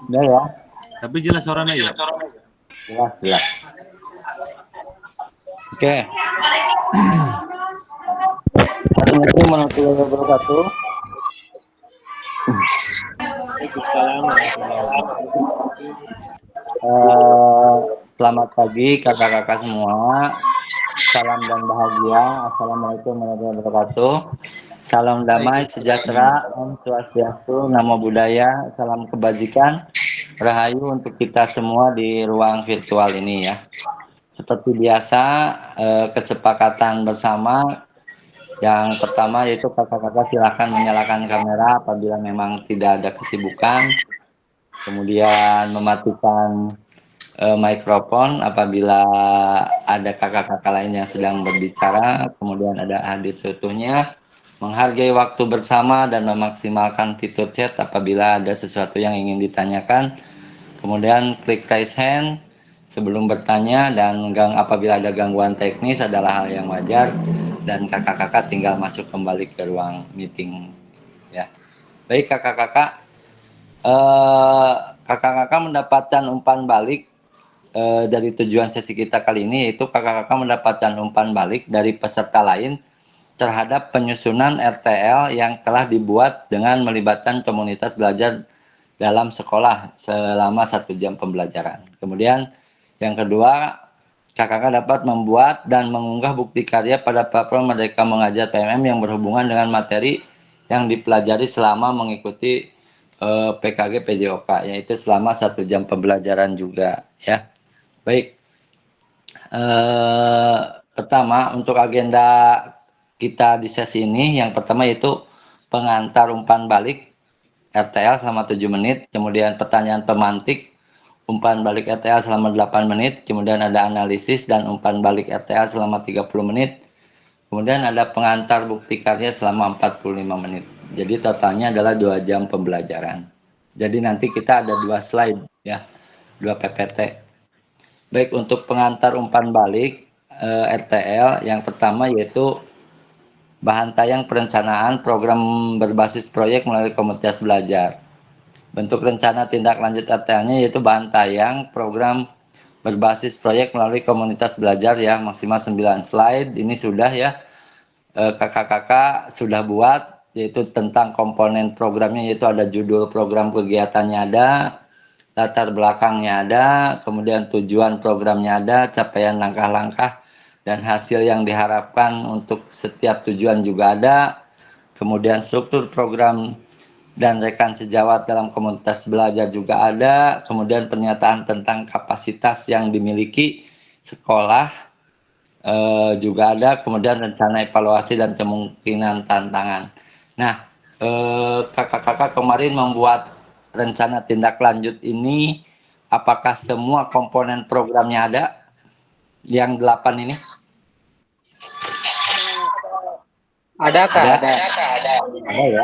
Udah ya, Tapi jelas suaranya ya. jelas jelas. Oke. Assalamualaikum warahmatullahi wabarakatuh. Waalaikumsalam warahmatullahi wabarakatuh. Selamat pagi kakak-kakak semua. Salam dan bahagia. Assalamualaikum warahmatullahi wabarakatuh. Salam damai, sejahtera, Om Swastiastu, Namo Buddhaya, salam kebajikan, rahayu untuk kita semua di ruang virtual ini ya. Seperti biasa, kesepakatan bersama yang pertama yaitu kakak-kakak silakan menyalakan kamera apabila memang tidak ada kesibukan, kemudian mematikan mikrofon apabila ada kakak-kakak lain yang sedang berbicara, kemudian ada hadir seutuhnya, menghargai waktu bersama dan memaksimalkan fitur chat apabila ada sesuatu yang ingin ditanyakan, kemudian klik raise hand sebelum bertanya, dan apabila ada gangguan teknis adalah hal yang wajar dan kakak-kakak tinggal masuk kembali ke ruang meeting ya. Baik kakak-kakak, kakak-kakak mendapatkan umpan balik dari tujuan sesi kita kali ini, yaitu kakak-kakak mendapatkan umpan balik dari peserta lain terhadap penyusunan RTL yang telah dibuat dengan melibatkan komunitas belajar dalam sekolah selama 1 jam pembelajaran. Kemudian yang kedua, kakak-kakak dapat membuat dan mengunggah bukti karya pada platform Merdeka Mengajar PMM yang berhubungan dengan materi yang dipelajari selama mengikuti PKG PJOK, yaitu selama 1 jam pembelajaran juga ya. Baik, pertama untuk agenda kita di sesi ini, yang pertama yaitu pengantar umpan balik RTL selama 7 menit, kemudian pertanyaan pemantik, umpan balik RTL selama 8 menit, kemudian ada analisis dan umpan balik RTL selama 30 menit, kemudian ada pengantar bukti karya selama 45 menit. Jadi totalnya adalah 2 jam pembelajaran. Jadi nanti kita ada 2 slide ya, 2 PPT. Baik, untuk pengantar umpan balik RTL, yang pertama yaitu bahan tayang perencanaan program berbasis proyek melalui komunitas belajar. Bentuk rencana tindak lanjut RTL-nya yaitu bahan tayang program berbasis proyek melalui komunitas belajar ya, maksimal 9 slide. Ini sudah ya, kakak-kakak sudah buat, yaitu tentang komponen programnya, yaitu ada judul program kegiatannya ada, latar belakangnya ada, kemudian tujuan programnya ada, capaian langkah-langkah dan hasil yang diharapkan untuk setiap tujuan juga ada, kemudian struktur program dan rekan sejawat dalam komunitas belajar juga ada, kemudian pernyataan tentang kapasitas yang dimiliki sekolah juga ada, kemudian rencana evaluasi dan kemungkinan tantangan. Nah, kakak-kakak kemarin membuat rencana tindak lanjut ini, apakah semua komponen programnya ada yang 8 ini? Ada Kak, ada. Ada ya.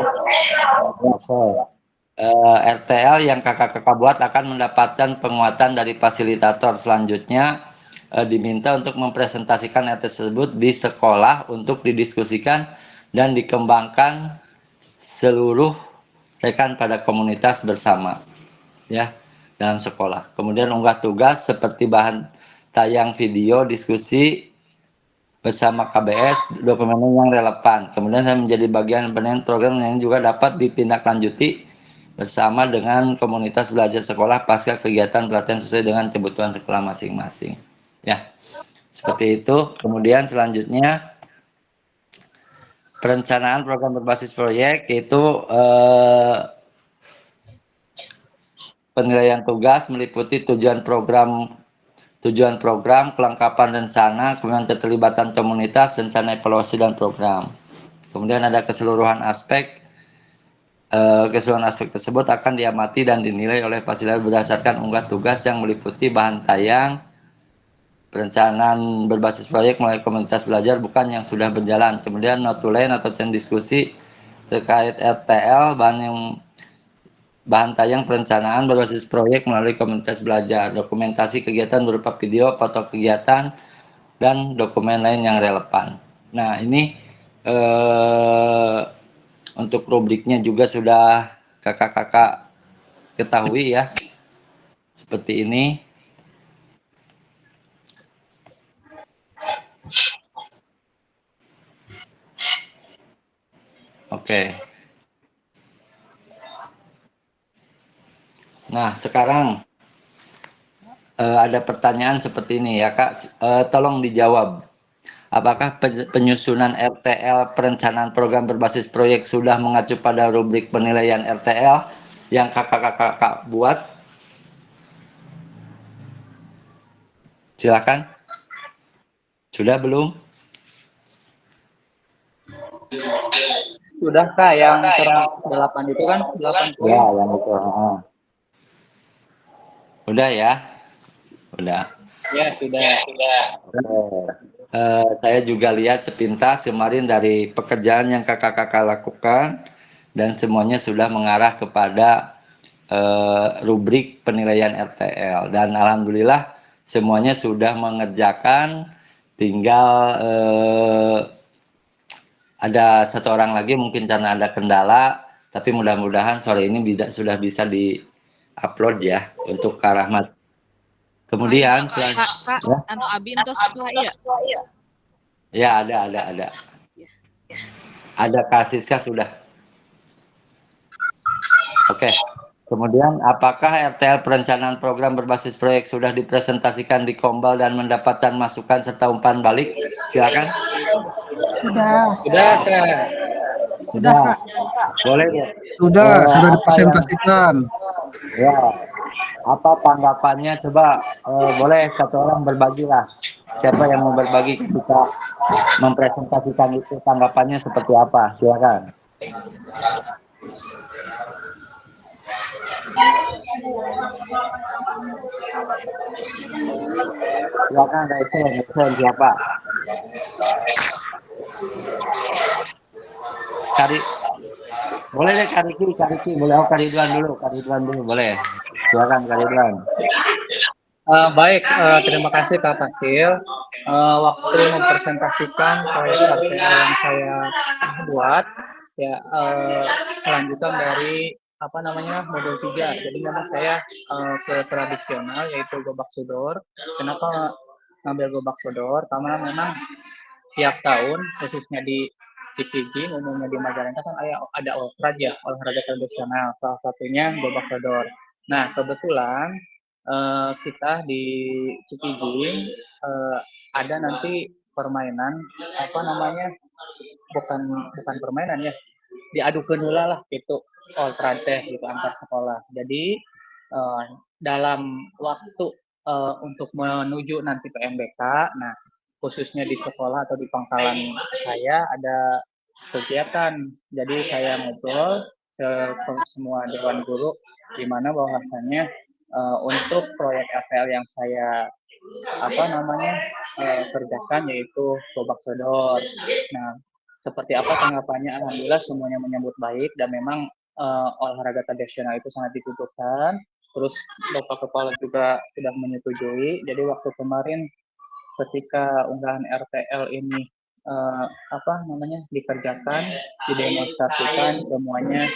Oke. RTL yang kakak-kakak buat akan mendapatkan penguatan dari fasilitator. Selanjutnya diminta untuk mempresentasikan RT tersebut di sekolah untuk didiskusikan dan dikembangkan seluruh rekan pada komunitas bersama ya dalam sekolah. Kemudian unggah tugas seperti bahan tayang video diskusi bersama KBS, dokumen yang relevan. Kemudian saya menjadi bagian penelitian program yang juga dapat ditindaklanjuti bersama dengan komunitas belajar sekolah pasca kegiatan pelatihan sesuai dengan kebutuhan sekolah masing-masing. Ya, seperti itu. Kemudian selanjutnya perencanaan program berbasis proyek, yaitu penilaian tugas meliputi tujuan program, kelengkapan rencana, kemudian keterlibatan komunitas, rencana evaluasi dan program. Kemudian ada keseluruhan aspek. Keseluruhan aspek tersebut akan diamati dan dinilai oleh fasilitator berdasarkan unggah tugas yang meliputi bahan tayang, perencanaan berbasis proyek melalui komunitas belajar bukan yang sudah berjalan. Kemudian note to learn atau chain diskusi terkait RTL, bahan tayang perencanaan berbasis proyek melalui komunitas belajar, dokumentasi kegiatan berupa video, foto kegiatan, dan dokumen lain yang relevan. Nah, ini untuk rubriknya juga sudah kakak-kakak ketahui ya. Seperti ini. Oke. Nah, sekarang ada pertanyaan seperti ini ya, Kak. Tolong dijawab. Apakah penyusunan RTL perencanaan program berbasis proyek sudah mengacu pada rubrik penilaian RTL yang kakak-kakak buat? Silakan. Sudah belum? Sudah Kak, yang ter-8 itu kan 8 poin. Ya, yang itu. Udah ya? Udah. Ya, sudah. Saya juga lihat sepintas kemarin dari pekerjaan yang kakak-kakak lakukan dan semuanya sudah mengarah kepada rubrik penilaian RTL dan alhamdulillah semuanya sudah mengerjakan, tinggal ada satu orang lagi mungkin karena ada kendala, tapi mudah-mudahan sore ini sudah bisa di-upload ya untuk Kak Rahmat. Kemudian Kak, ya? anu abi entos iya. Ya, ada. Ada Kak Siska sudah. Oke. Kemudian apakah RTL perencanaan program berbasis proyek sudah dipresentasikan di Kombal dan mendapatkan masukan serta umpan balik? Silakan. Sudah Kak. Sudah. Boleh ya? Sudah apa dipresentasikan. Ya. Apa tanggapannya? Coba boleh satu orang berbagi lah. Siapa yang mau berbagi ketika mempresentasikan itu, tanggapannya seperti apa? Silakan. Silakan Rachel siapa? Boleh deh Kariki, boleh Karidwan dulu, boleh. Silakan Karidwan. Baik, terima kasih Kak Fasil. Waktu mempresentasikan proyek RTL yang saya buat, ya kelanjutan dari modul 3. Jadi memang saya ke tradisional yaitu gobak sodor. Kenapa ngambil gobak sodor? Karena memang tiap tahun khususnya di CPG, umumnya di Majalengka kan ada olahraga tradisional. Salah satunya gobak sodor. Nah, kebetulan kita di CPG ada nanti permainan bukan permainan ya, diadukeun heula lah gitu oltrad teh gitu antar sekolah. Jadi dalam waktu untuk menuju nanti PMBK, nah khususnya di sekolah atau di pangkalan saya ada kegiatan. Jadi saya ngobrol ke semua dewan guru di mana bahwasannya untuk proyek RTL yang saya kerjakan yaitu gobak sodor. Nah, seperti apa tanggapannya? Alhamdulillah semuanya menyambut baik dan memang olahraga tradisional itu sangat dibutuhkan. Terus Bapak Kepala juga sudah menyetujui. Jadi waktu kemarin ketika unggahan RTL ini dikerjakan, didemonstrasikan, semuanya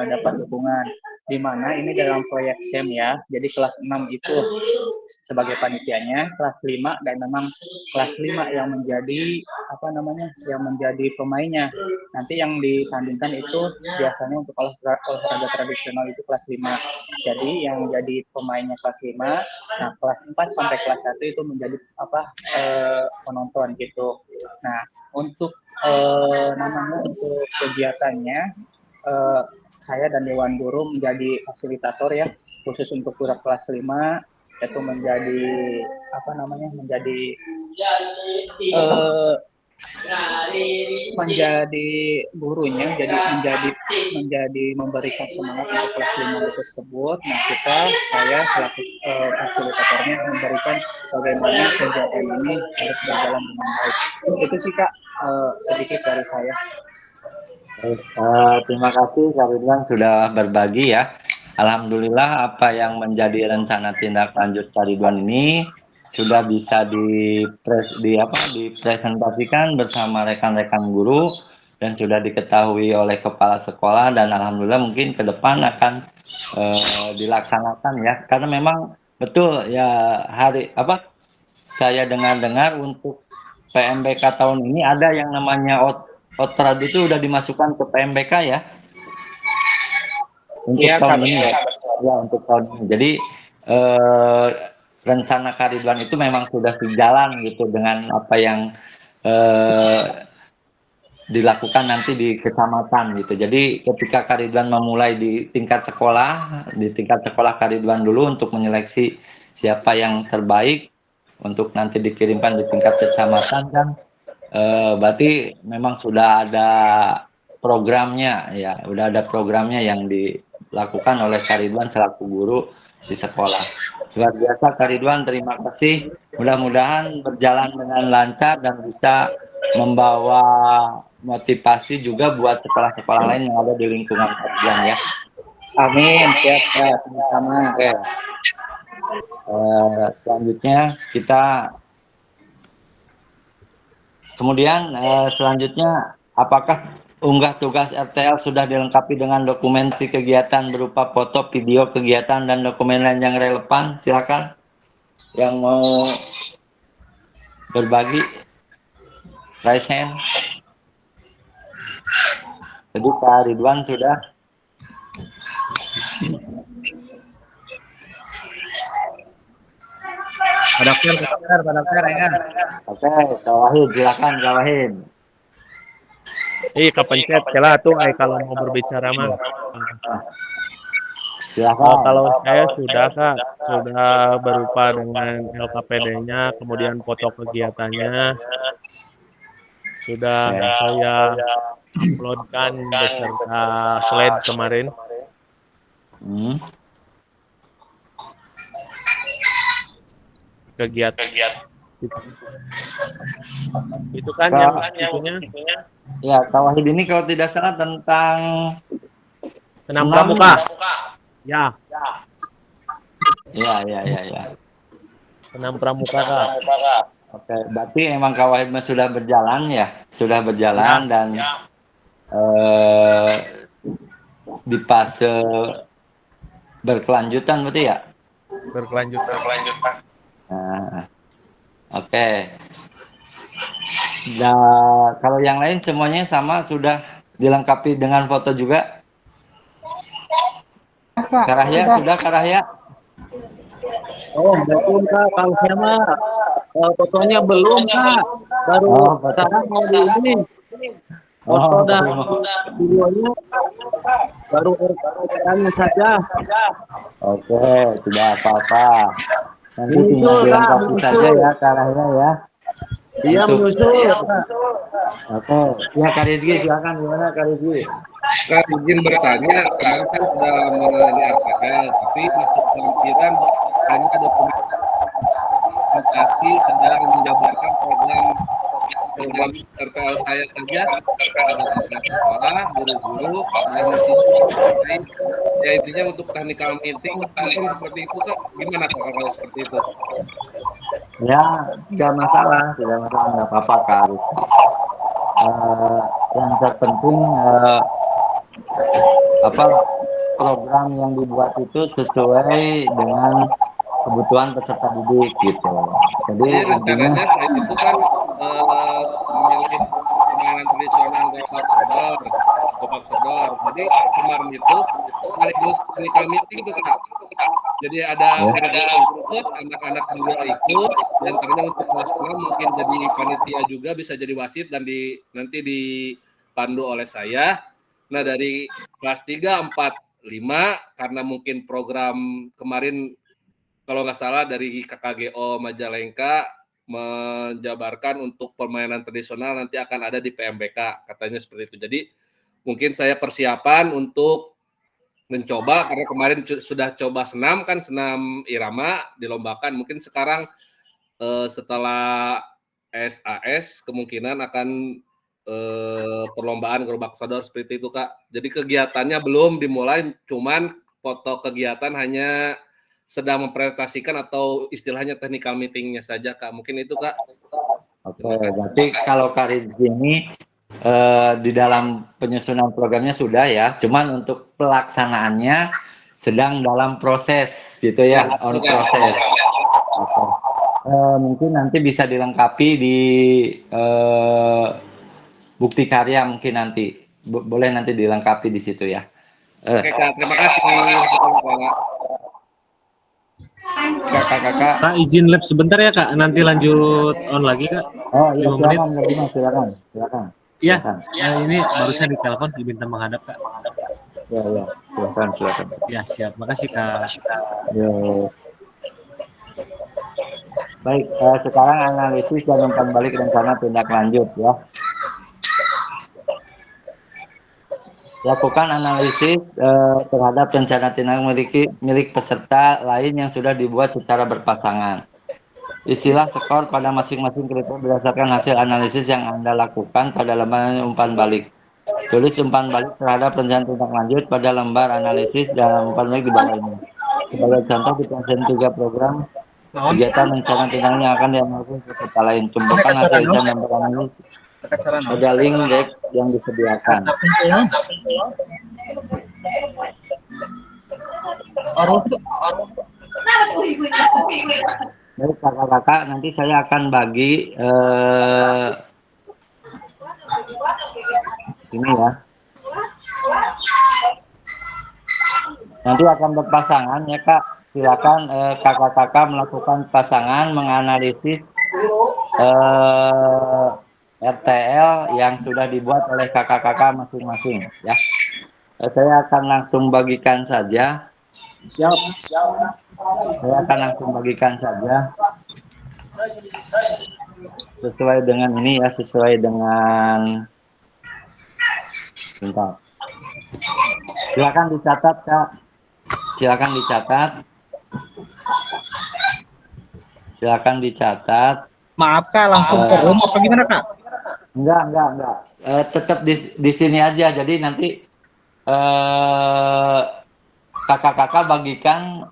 dapat dukungan. Di mana ini dalam proyek SEM ya. Jadi kelas 6 itu sebagai panitianya, kelas 5 dan memang kelas 5 yang menjadi pemainnya. Nanti yang ditandingkan itu biasanya untuk olahraga tradisional itu kelas 5. Jadi yang jadi pemainnya kelas 5, nah kelas 4 sampai kelas 1 itu menjadi penonton gitu. Nah, untuk untuk kegiatannya saya dan Dewan Guru menjadi fasilitator ya, khusus untuk kelas 5 itu menjadi menjadi gurunya, menjadi memberikan semangat untuk kelas 5 tersebut. Nah, saya selaku fasilitatornya memberikan bagaimana kegiatan ini harus berjalan dengan baik. Itu sih Kak, sedikit dari saya. Terima kasih Kak Ridwan sudah berbagi ya. Alhamdulillah apa yang menjadi rencana tindak lanjut Kak Ridwan ini sudah bisa dipresentasikan bersama rekan-rekan guru dan sudah diketahui oleh kepala sekolah, dan alhamdulillah mungkin ke depan akan dilaksanakan ya, karena memang betul ya, saya dengar-dengar untuk PMBK tahun ini ada yang namanya Outrad itu udah dimasukkan ke PMBK ya untuk Iya, tahun Kak, ini betul. ya, untuk tahun ini. Jadi rencana Kak Ridwan itu memang sudah sejalan gitu dengan apa yang dilakukan nanti di kecamatan gitu. Jadi ketika Kak Ridwan memulai di tingkat sekolah Kak Ridwan dulu untuk menyeleksi siapa yang terbaik untuk nanti dikirimkan di tingkat kecamatan kan, berarti memang sudah ada programnya ya, udah ada programnya yang dilakukan oleh Kak Ridwan selaku guru di sekolah. Luar biasa Kak Ridwan, terima kasih. Mudah-mudahan berjalan dengan lancar dan bisa membawa motivasi juga buat sekolah-sekolah lain yang ada di lingkungan Kak Ridwan ya. Amin, siap, Kak, sama-sama. Oke. Selanjutnya selanjutnya, apakah unggah tugas RTL sudah dilengkapi dengan dokumentasi kegiatan berupa foto, video kegiatan, dan dokumen lain yang relevan? Silakan yang mau berbagi, raise hand. Jadi Pak Ridwan sudah. Pak Dokter ya. Oke, Kak Wahid, silakan Kak Wahid. Kepencet celah tuh kalau mau berbicara mah. Silakan. Kalau saya sudah Kak, sudah berupa dengan LKPD-nya, kemudian foto kegiatannya, sudah saya uploadkan beserta slide kemarin. Kegiatan itu kan yang itunya. Ya, Kak Wahid ini kalau tidak salah tentang senam pramuka. Ya. Ya. Senam pramuka Kak. Oke, berarti emang Kak Wahid sudah berjalan ya? Sudah berjalan dan di fase berkelanjutan berarti ya? Berkelanjutan. Nah, oke. Nah, kalau yang lain semuanya sama, sudah dilengkapi dengan foto juga? Karahya, sudah Karahya? Oh, belum, Kak. Kalau saya mah fotonya belum, Kak. Baru sekarang mau di ini. Foto dan videonya baru RTL-nya saja. Oke, tidak apa-apa. Nanti tinggal dilengkapi saja ya Karahya ya. Iya, menyusul. Oke, ya Kak Rizky, silakan, gimana Kak Rizky? Kak, izin bertanya, kemarin kan sudah mengalami RTL, tapi masuk pemikiran hanya ada komunikasi sedang menjabarkan program RTL saya saja, ada sekolah, guru-guru, dan mahasiswa. Ya intinya untuk technical meeting, mungkin seperti itu Kak, gimana Kak kalau seperti itu? Ya, tidak masalah, nggak apa-apa Kak Rizky. Yang terpenting program yang dibuat itu sesuai dengan kebutuhan peserta didik gitu. Jadi rencananya saya itu kan memilih permainan tradisional gobak sodor. Jadi kemarin itu sekaligus technical meeting itu Kak. Jadi ada ikut, anak-anak juga ikut, dan ternyata untuk kelas 6 mungkin jadi panitia juga, bisa jadi wasit dan nanti dipandu oleh saya. Nah dari kelas 3, 4, 5 karena mungkin program kemarin kalau nggak salah dari KKGO Majalengka menjabarkan untuk permainan tradisional nanti akan ada di PMBK, katanya seperti itu. Jadi mungkin saya persiapan untuk mencoba, karena kemarin sudah coba senam irama dilombakan. Mungkin sekarang setelah SAS kemungkinan akan perlombaan gerobak sodor seperti itu Kak. Jadi kegiatannya belum dimulai, cuman foto kegiatan hanya sedang mempresentasikan atau istilahnya technical meetingnya saja Kak. Mungkin itu Kak. Oke, berarti kalau Kak Rizky ini di dalam penyusunan programnya sudah ya, cuman untuk pelaksanaannya sedang dalam proses gitu ya, on proses. Oke. Mungkin nanti bisa dilengkapi di bukti karya mungkin nanti. Boleh nanti dilengkapi di situ ya. Oke Kak, terima kasih. Pak. Kakak-kakak. Kak izin lab sebentar ya Kak, nanti lanjut on lagi Kak. Oh iya 5 menit. silakan, silakan. Iya, Silakan. ini barusan ditelepon diminta menghadap Kak. Ya, silakan. Ya siap, makasih Kak. Yo. Baik, sekarang analisis dan umpan balik rencana tindak lanjut ya. Lakukan analisis terhadap rencana tindak milik peserta lain yang sudah dibuat secara berpasangan. Isilah skor pada masing-masing kriteria berdasarkan hasil analisis yang Anda lakukan pada lembar umpan balik. Tulis umpan balik terhadap rencana tindak lanjut pada lembar analisis dan umpan balik di bawah ini. Sebagai contoh, di konsen 3 program kegiatan rencana tindak yang akan dianalisis peserta lain. Kumpulkan hasil dan lembar analisis pada link web yang disediakan. Baik kakak-kakak, nanti saya akan bagi ini ya. Nanti akan berpasangan ya Kak. Silakan kakak-kakak melakukan pasangan menganalisis RTL yang sudah dibuat oleh kakak-kakak masing-masing ya. Saya akan langsung bagikan saja. Siap. Saya akan langsung bagikan saja. Sesuai dengan ini ya, sesuai dengan bentar. Silakan dicatat Kak. Silakan dicatat. Silakan dicatat. Maaf Kak, langsung ke room apa gimana Kak? Enggak. Tetap di sini aja. Jadi nanti kakak-kakak bagikan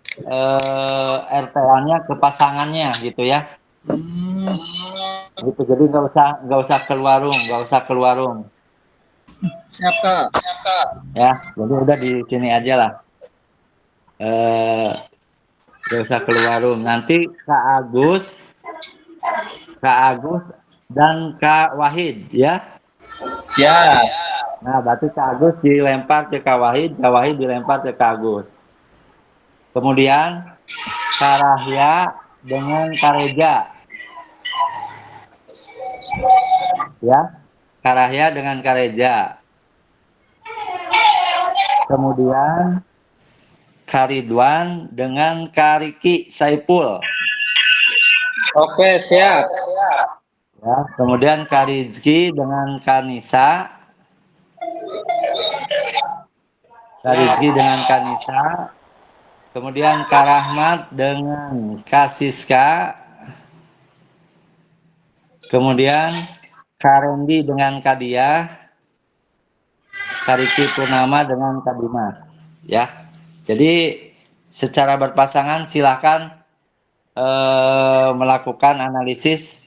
RTA-nya ke pasangannya gitu ya. Gitu. Jadi nggak usah keluar room. Siap Kak. Ya, jadi udah di sini aja lah. Nggak usah keluar room. Nanti Kak Agus dan Kak Wahid ya. Siap. Nah, berarti Kak Agus dilempar ke Kak Wahid dilempar ke Kak Agus. Kemudian Kak Rahya dengan Kak Reja. Ya, Kak Rahya dengan Kak Reja. Kemudian Kak Ridwan dengan Kak Riki Saipul. Oke, siap. Ya, kemudian Kak Rizky dengan Kak Nisa. Kak Rizky dengan Kak Nisa. Kemudian Kak Rahmat dengan Kak Siska. Kemudian Kak Rendi dengan Kak Dia. Kak Riki Purnama dengan Kak Dimas. Ya, jadi secara berpasangan silakan melakukan analisis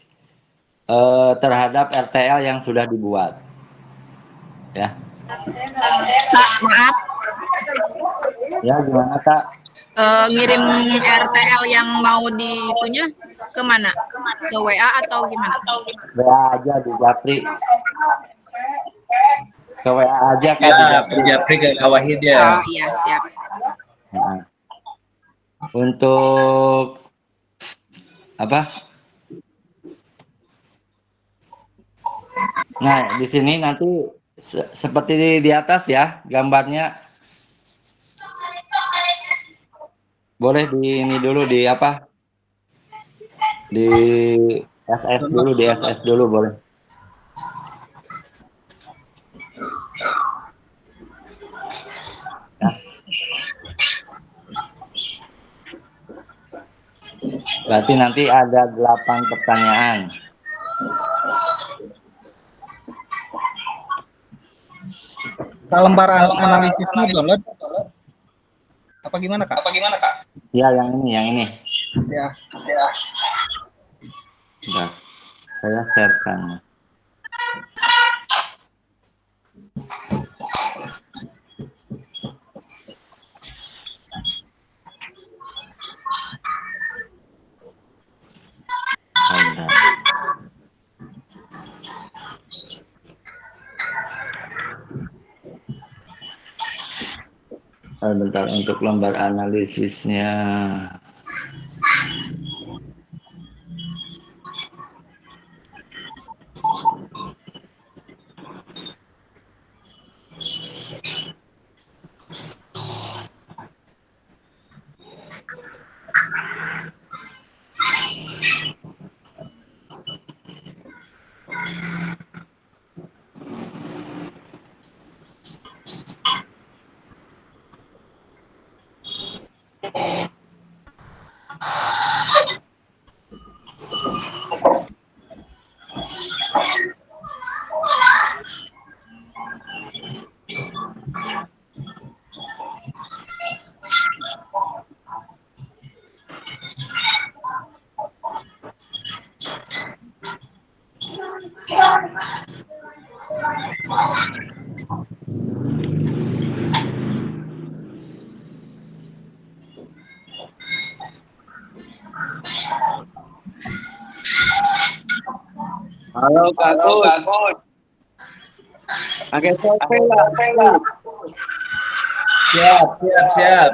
terhadap RTL yang sudah dibuat. Ya. Kak, maaf. Ya, gimana Kak? Ngirim RTL yang mau ditunya ke mana? Ke WA atau gimana? WA aja di Japri. Ke WA aja Kak di Japri. Japri ke Kawahid ya. Oh iya, siap. Nah, untuk apa? Nah, di sini nanti seperti di atas ya gambarnya. Boleh di ini dulu di apa? Di SS dulu boleh. Ya. Berarti nanti ada 8 pertanyaan. Lembar analisisnya download apa gimana Kak? Ya, yang ini. Ya. Bentar, saya sharekan. Bentar untuk lembar analisisnya. Halo Kak Gun. Pakai topeng lah. Siap. Sehat.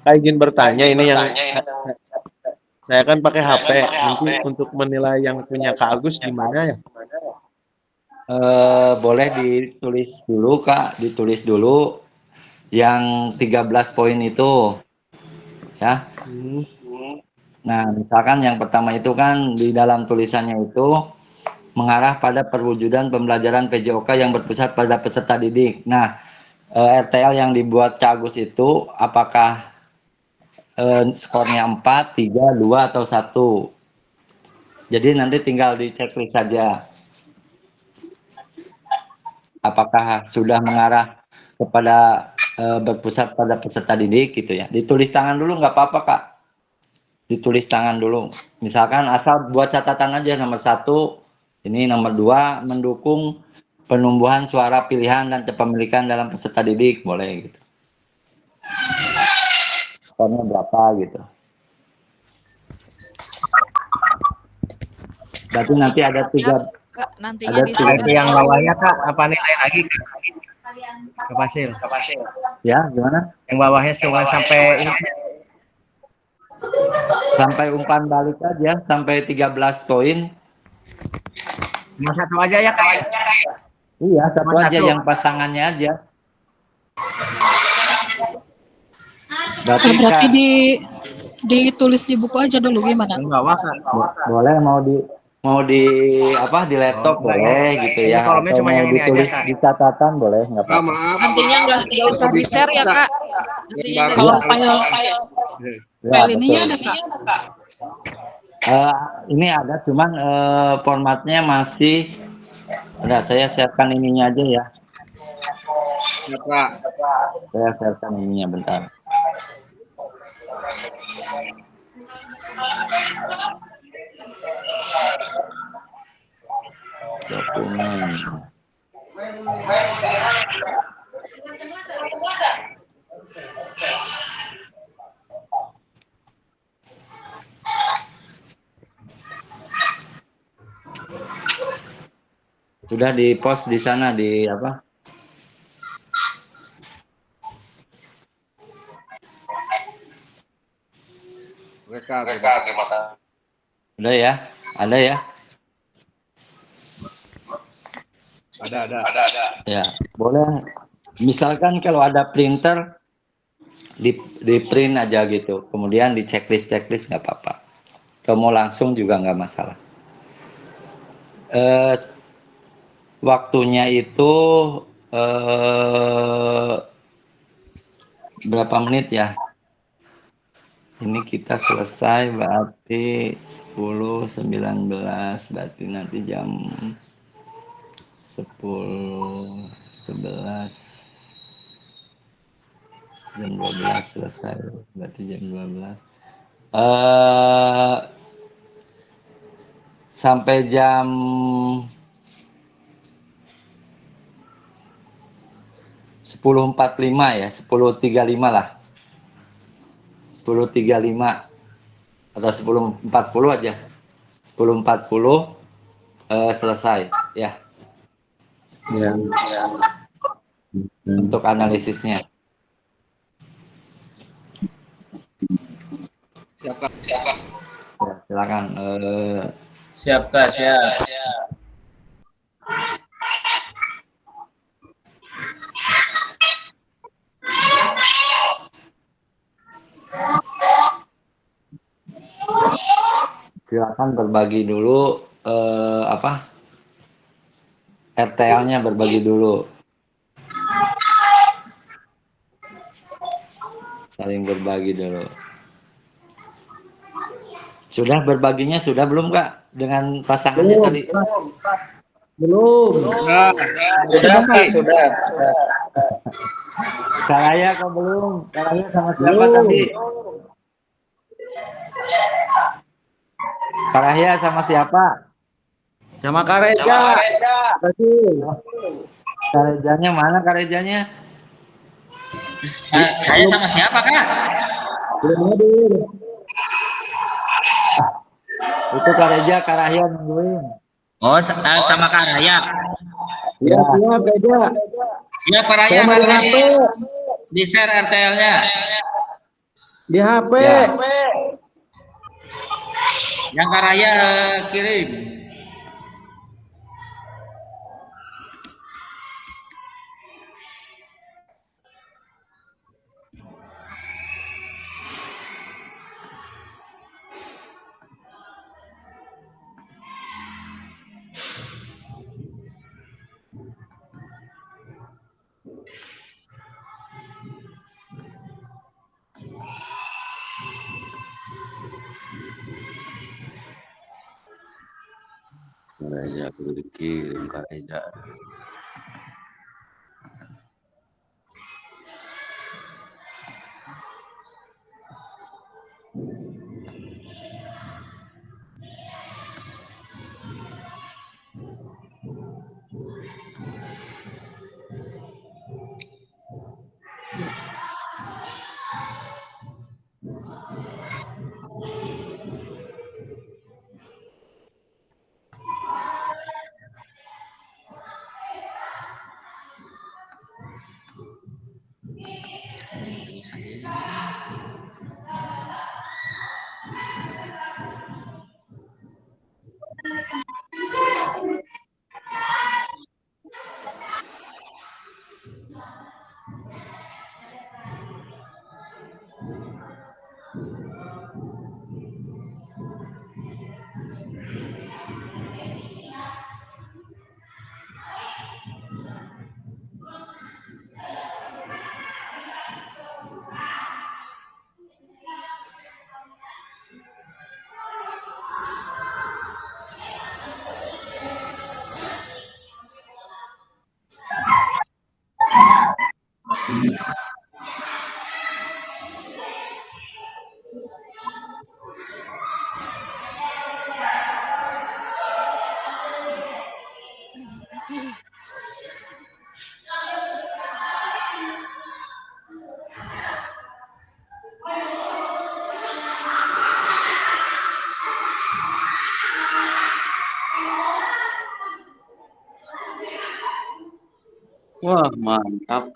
Saya izin bertanya ini yang saya kan pakai HP. Nanti untuk menilai yang punya Kak Agus gimana ya? Boleh ditulis dulu Kak, ditulis dulu yang 13 poin itu ya. Nah, misalkan yang pertama itu kan di dalam tulisannya itu mengarah pada perwujudan pembelajaran PJOK yang berpusat pada peserta didik. Nah, RTL yang dibuat Kak Agus itu apakah skornya 4, 3, 2, atau 1? Jadi nanti tinggal di checklist saja. Apakah sudah mengarah kepada berpusat pada peserta didik gitu ya. Ditulis tangan dulu nggak apa-apa Kak. Ditulis tangan dulu. Misalkan asal buat catatan aja nomor 1, ini nomor 2 mendukung penumbuhan suara pilihan dan kepemilikan dalam peserta didik, boleh gitu. Skornya berapa gitu. Berarti nanti ada 3 Kak, nantinya ada di Lagi yang bawahnya Kak, apa nilai lagi ke Fasil? ya gimana? Yang bawahnya cuma sampai ini. Sampai umpan balik aja sampai 13 poin. Cuma satu aja ya Kak. Iya, satu Cuma aja satu. yang pasangannya aja. Berarti Berarti Kak, ditulis di buku aja dulu gimana? Yang bawah Kak. boleh mau di mau di apa di laptop boleh gitu Ini ya, kolomnya atau cuma mau yang ini aja, ditulis Kak. di catatan boleh, nggak Kak, apa-apa. maaf. Nantinya nggak usah di share ya kak. Nantinya Lembar kalau Iya. file Ya, file ininya betul. ada kak. Ini ada, cuman formatnya masih. Udah, saya siapkan ininya aja ya. Ya, Kak. Saya siapkan ininya bentar. Dokumen. Sudah di post di sana di apa? Oke, Kak. Terima kasih. Udah ya? Ada ya? Ada. Ya, boleh. Misalkan kalau ada printer di print aja gitu. Kemudian di checklist nggak apa-apa. Kalau mau langsung juga nggak masalah. Waktunya itu berapa menit ya? Ini kita selesai berarti 10.19, berarti nanti jam 10.11, jam 12 selesai, berarti jam 12. Sampai jam 10.45 ya, 10.35 lah. 10.35 atau 10.40 aja. 10.40 selesai ya Ya. untuk analisisnya. Siap, Kak. Ya, silakan. Siap Kak, siap. Silakan berbagi dulu apa? RTL-nya berbagi dulu. Saling berbagi dulu. Sudah berbaginya sudah belum Kak dengan pasangannya tadi? Belum. Sudah. Sudah kak, sudah. Karaya kok belum? Karaya sama siapa Belum. tadi? Karaya sama siapa? Sama Kareja. Karejanya mana karejanya? Saya sama siapa Kak? Belum hadir. Itu Kareja, Karahya nungguin. Oh, sama Kak Raya. Ya, siap Kareja. Siap Kak Raya, Saya main nanti HP. di share RTL-nya. Di HP. Ya. Yang Kak Raya kirim. Kareja perlu dikirim Kareja. Wah, mantap.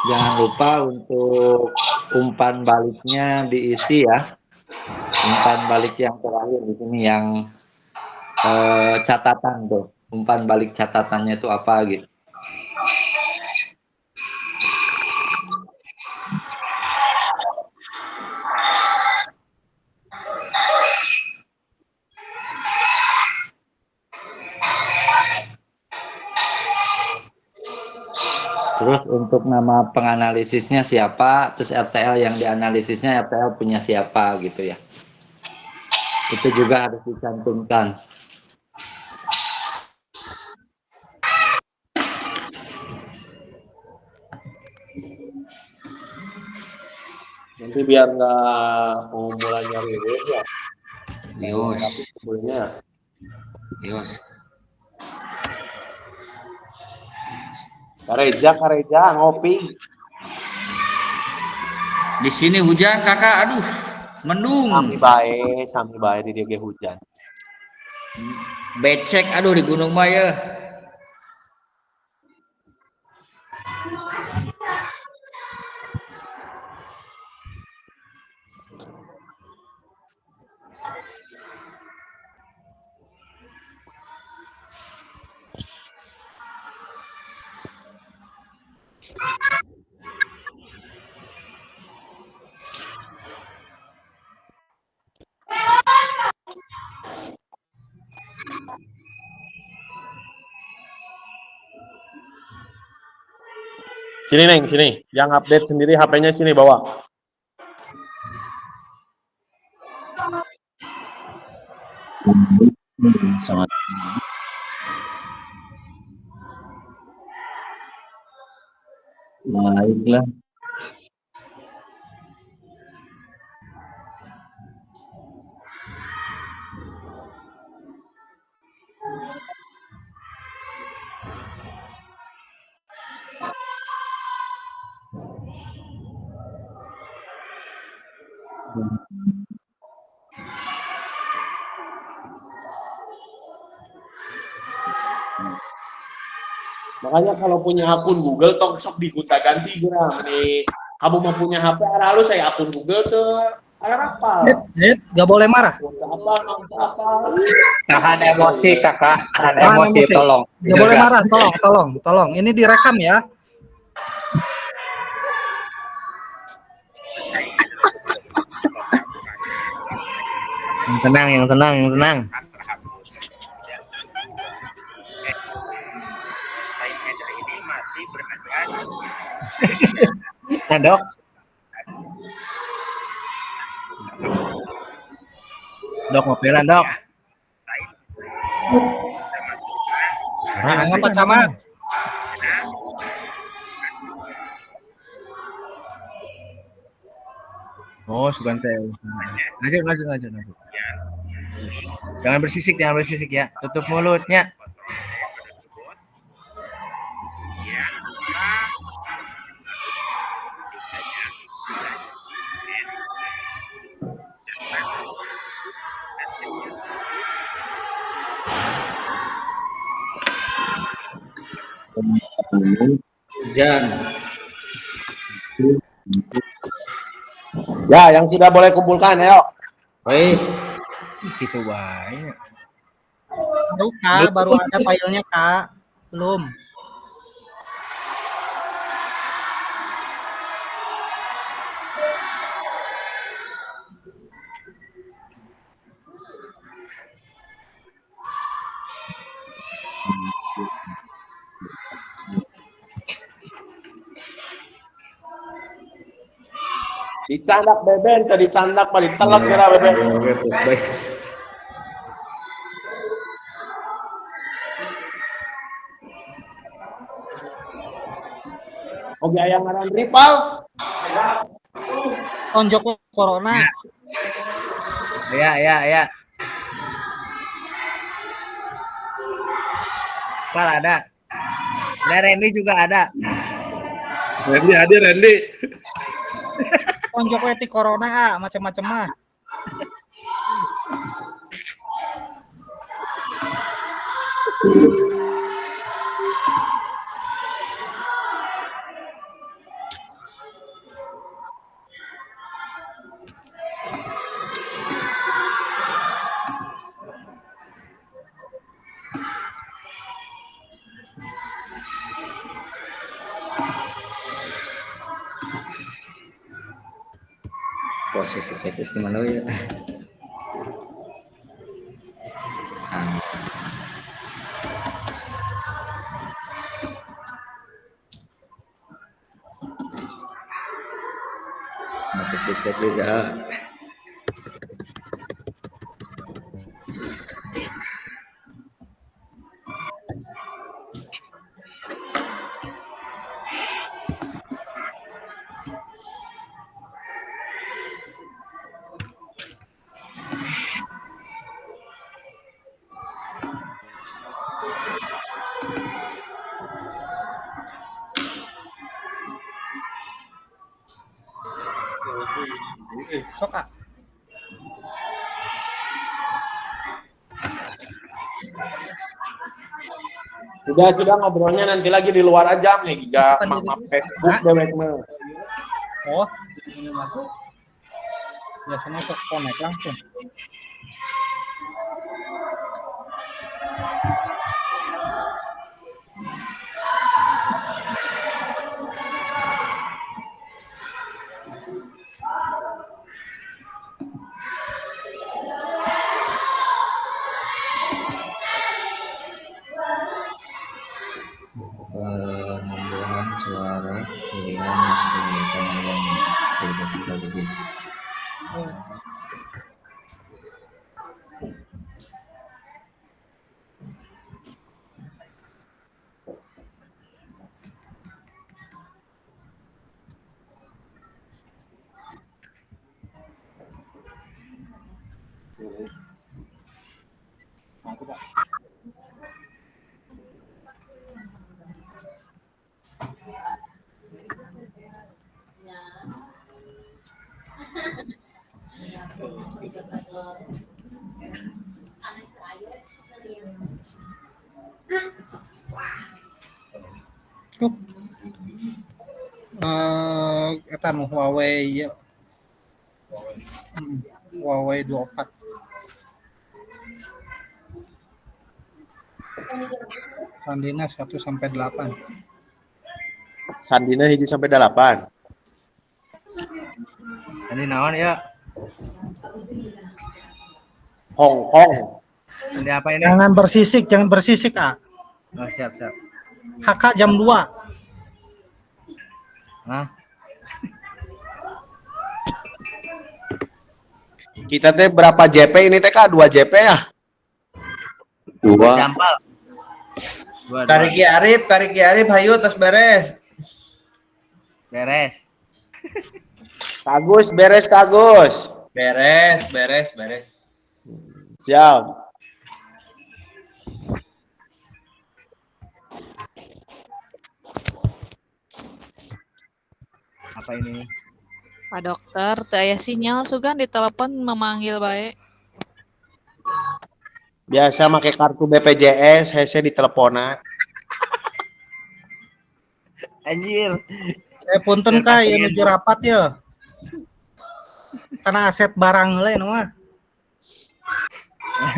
Jangan lupa untuk umpan baliknya diisi ya. Umpan balik yang terakhir di sini yang catatan tuh. Umpan balik catatannya itu apa gitu. Terus untuk nama penganalisisnya siapa, terus RTL yang dianalisisnya RTL punya siapa gitu ya. Itu juga harus dicantumkan. Nanti biar nggak pengumpulannya ribet ya. Yos. Kumpulnya. Yos. Kareja ngopi. Di sini hujan kakak, aduh, mendung. Sami bae di dia hujan. Becek, aduh di Gunung Maya. Sini Neng, sini. Yang update sendiri HP-nya sini bawa. Sangat. Baiklah. Makanya kalau punya akun Google tong sok diguta ganti geura nih. Kamu mau punya HP lalu saya akun Google tuh apa? Nggak boleh marah. Apa? Tahan emosi kakak, tahan emosi, tolong. Nggak boleh marah, tolong. Ini direkam ya. Yang tenang. Nah, Dok. Dok, ngopelan, Dok. Apa Camat? Oh, Sugantel. Lanjut. Jangan bersisik ya. Tutup mulutnya. Hujan. Ya, yang sudah boleh kumpulkan, ayo. Wes. Gitu banyak. Baru ada filenya Kak. Belum. Dicandak beben, tadi dicandak Pak ditelak kira beben. Oke, terus baik. Oke, yang ngaran rival. Tonjok corona. Ya. Pal ada. Ada Randy juga ada. Randy hadir, Randy. Tonjok etik corona macam-macam mah. Posisi checklist di mana ya? Posisi checklist ya. Sok Sudah ngobrolnya nanti lagi di luar aja nih, gak mama Facebook dewek mah. Oh. Biasanya sok connect langsung. Pengambilan suara pilihan pemilihan yang bebas lagi. Eta nu Huawei ya. Huawei 24. Sandina 1 sampai 8. Sandina 1 sampai 8. Ini naon ya? Hong. Ini apa ini? Jangan bersisik, Oh, siap. HK jam 2. Hah? Kita teh berapa JP ini teh Kak? 2 JP ya? 2. Campal. Kariki Arif, hayu tos beres. Beres. Kagus, beres Kagus. Beres. Siap. Apa ini? Pak Dokter, teu aya sinyal sugan di telepon memanggil bae. Biasa make kartu BPJS, hese di teleponan. Anjir. Punten Kak, ieu nuju rapat ya. Karena aset barang lain mah.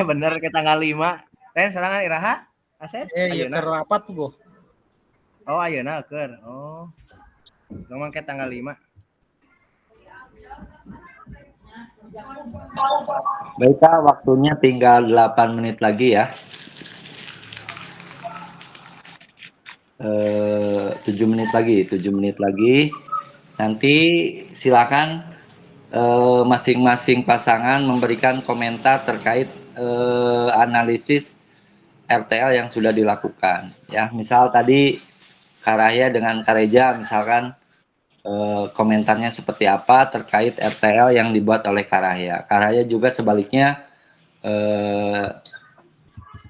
Bener ke tanggal 5. Ren sorangan iraha? Aset? Iya ke rapat tuh. Oh, ayeuna keur. Oh. Ngomong ke tanggal 5. Baik Kak, waktunya tinggal 8 menit lagi ya. 7 menit lagi. Nanti silakan masing-masing pasangan memberikan komentar terkait analisis RTL yang sudah dilakukan. Ya, misal tadi Karahya dengan Kareja misalkan komentarnya seperti apa terkait RTL yang dibuat oleh Karahya. Karahya juga sebaliknya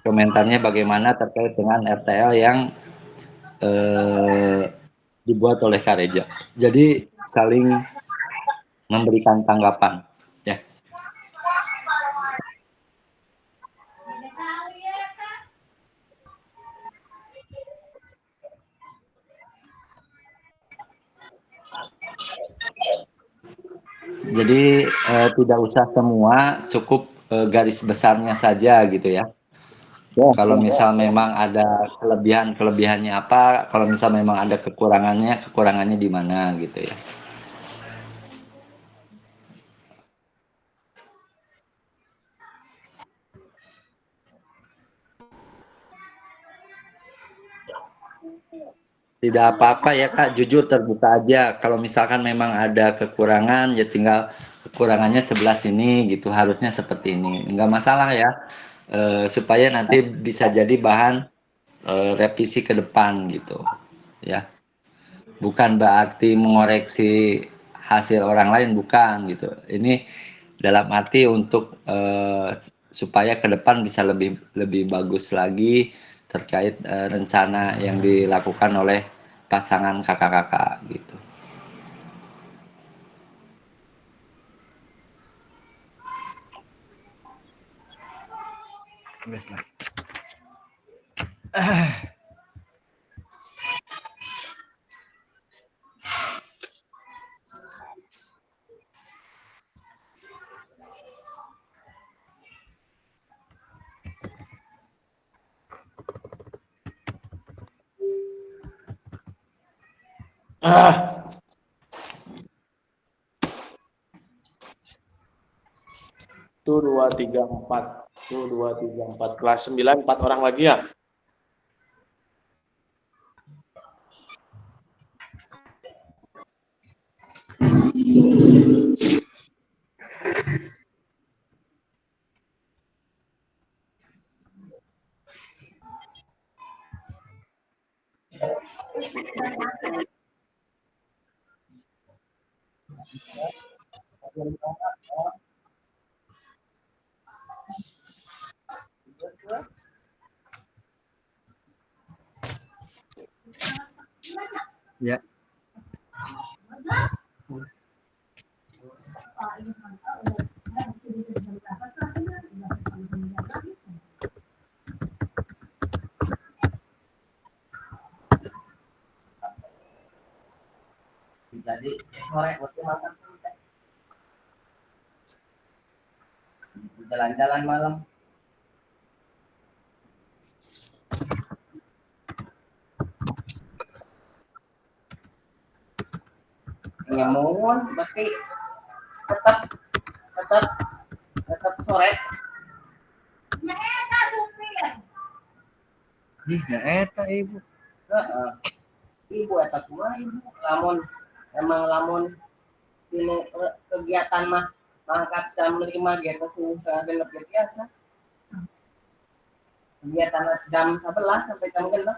komentarnya bagaimana terkait dengan RTL yang dibuat oleh Kareja. Jadi saling memberikan tanggapan. Ya. Jadi tidak usah semua, cukup garis besarnya saja gitu ya. Kalau misal memang ada kelebihannya apa, kalau misal memang ada kekurangannya di mana gitu ya. Tidak apa-apa ya Kak, jujur terbuka aja. Kalau misalkan memang ada kekurangan, ya tinggal kekurangannya sebelah sini gitu, harusnya seperti ini. Enggak masalah ya, supaya nanti bisa jadi bahan revisi ke depan gitu ya. Bukan berarti mengoreksi hasil orang lain, bukan gitu. Ini dalam arti untuk supaya ke depan bisa lebih bagus lagi terkait rencana yang dilakukan oleh pasangan kakak-kakak gitu. Tuh 2, 3, 4. Tuh 2, 3, 4. Kelas 9, 4 orang lagi ya? Ya. Jadi sore waktu makan jalan-jalan malam. Nyamun berarti tetap sore. Ih, nah eta ibu. Heeh. Ibu eta kumaha ibu? Lamun ini kegiatan mah mangkat jam 5 gitu susah genep biasa. Kegiatan jam 11 sampai jam genep.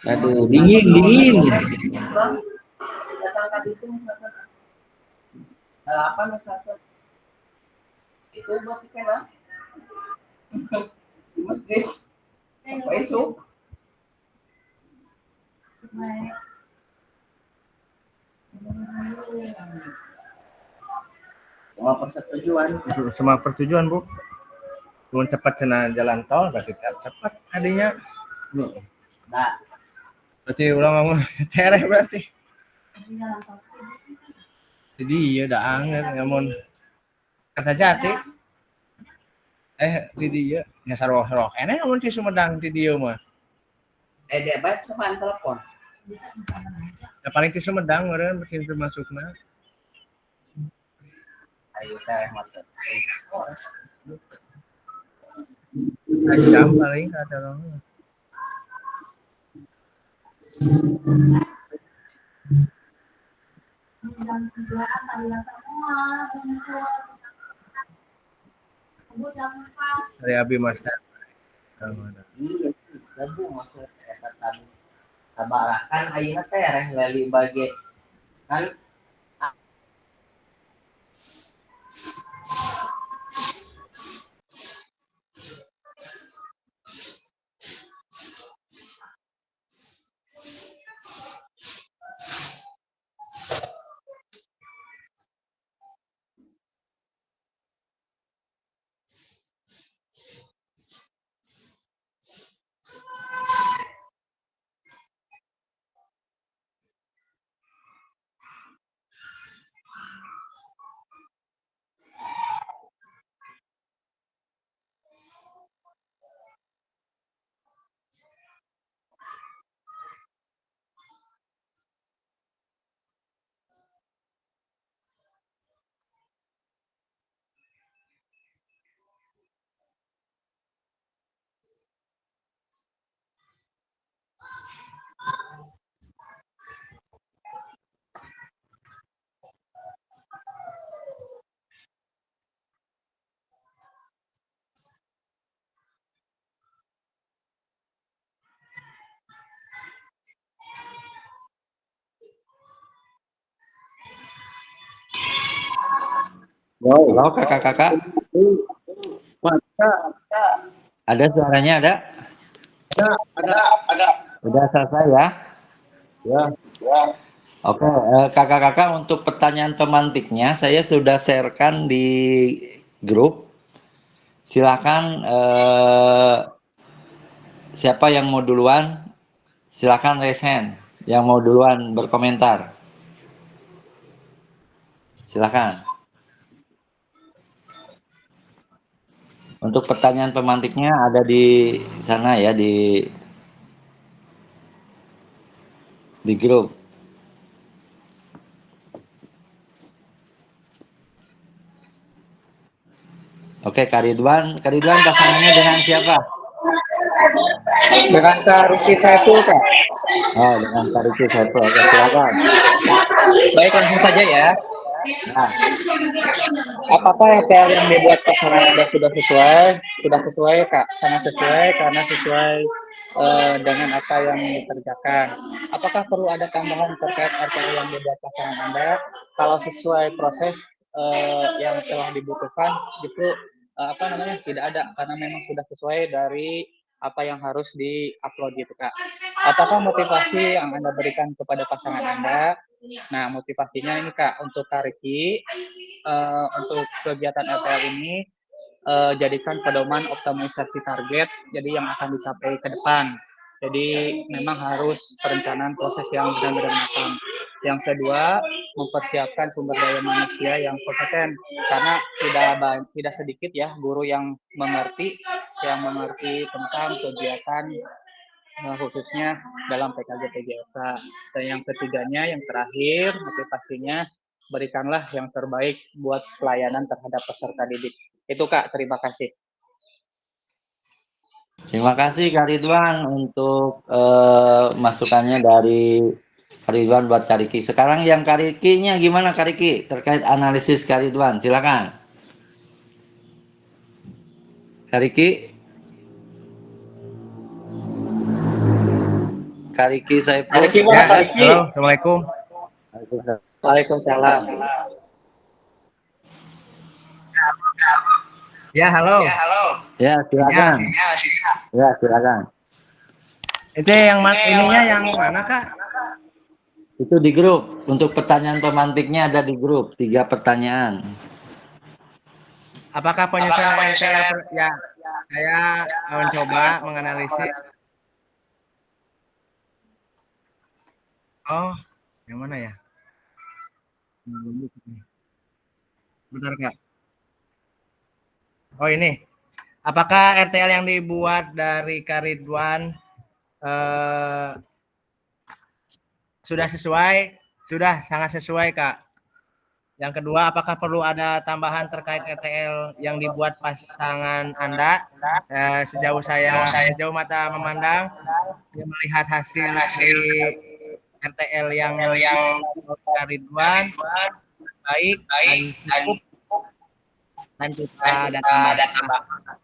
Aduh, dingin. Datang tadi itu misalkan 8 misalkan. Itu berarti kena di masjid. Sampai esok. Semua persetujuan Bu. Mau cepat cina jalan tol berarti cepat adanya. Nah, berarti ulang ngomong tereh berarti. Jadi iya udah angin ngomong kata jati. Di dia ya saroh kene ngomong di Sumedang di dia mah. Dia baik sopan telepon. Ya paling di Sumedang meureun berarti termasukna. Ayo teh mata. Jam paling ada orang. Dari Abi Master. Iya, lagu maksudnya eta tadi. Tabarakan ayeuna teh reh lali bage kan Halo kakak-kakak. Ada suaranya ada? Ada. Udah selesai ya? Ya. Oke, kakak-kakak untuk pertanyaan pemantiknya saya sudah sharekan di grup. Silakan siapa yang mau duluan? Silakan raise hand. Yang mau duluan berkomentar. Silakan. Untuk pertanyaan pemantiknya ada di sana ya di grup. Oke, Kak Ridwan pasangannya dengan siapa? Dengan Kak Ruki Saiful, Kak. Oh, dengan Kak Ruki Saiful. Oke, silakan. Baik, langsung saja ya. Nah, Apakah RTL yang dibuat pasangan Anda sudah sesuai? Sudah sesuai, Kak. Sangat sesuai karena sesuai dengan apa yang dikerjakan. Apakah perlu ada tambahan terkait RTL yang dibuat pasangan Anda? Kalau sesuai proses yang telah dibutuhkan, itu tidak ada karena memang sudah sesuai dari apa yang harus di-upload gitu, Kak. Apakah motivasi yang Anda berikan kepada pasangan Anda? Nah, motivasinya ini, Kak, untuk Kak Riki, untuk kegiatan RTL ini, jadikan pedoman optimalisasi target, jadi yang akan dicapai ke depan. Jadi memang harus perencanaan proses yang benar-benar matang. Yang kedua, mempersiapkan sumber daya manusia yang kompeten, karena tidak sedikit ya guru yang mengerti tentang kegiatan khususnya dalam PKJ PJOK. Dan yang ketiganya, yang terakhir, motivasinya berikanlah yang terbaik buat pelayanan terhadap peserta didik. Itu Kak, terima kasih. terima kasih Kak Ridwan untuk masukannya dari Kak Ridwan buat Kak Riki. Sekarang yang Kak Rikinya gimana Kak Riki terkait analisis Kak Ridwan? Silakan. Kak Riki. Kak Riki Saiful. Kak Riki, mana Kak Riki? Halo, Assalamualaikum. Waalaikumsalam. Ya, halo. Ya, silakan. Ya, silakan. Itu yang ininya yang mana, Kak? Itu di grup. Untuk pertanyaan pemantiknya ada di grup. 3 pertanyaan. Apakah penyesuaian RTL ya? Saya mencoba menganalisis. Oh, yang mana ya? Bentar, Kak. Oh, ini. Apakah RTL yang dibuat dari Kak Ridwan sudah sesuai? Sudah sangat sesuai, Kak. Yang kedua, apakah perlu ada tambahan terkait RTL yang dibuat pasangan Anda? Sejauh mata memandang, melihat hasil dari RTL yang Ridwan baik dan cukup, dan kita ada tambahan.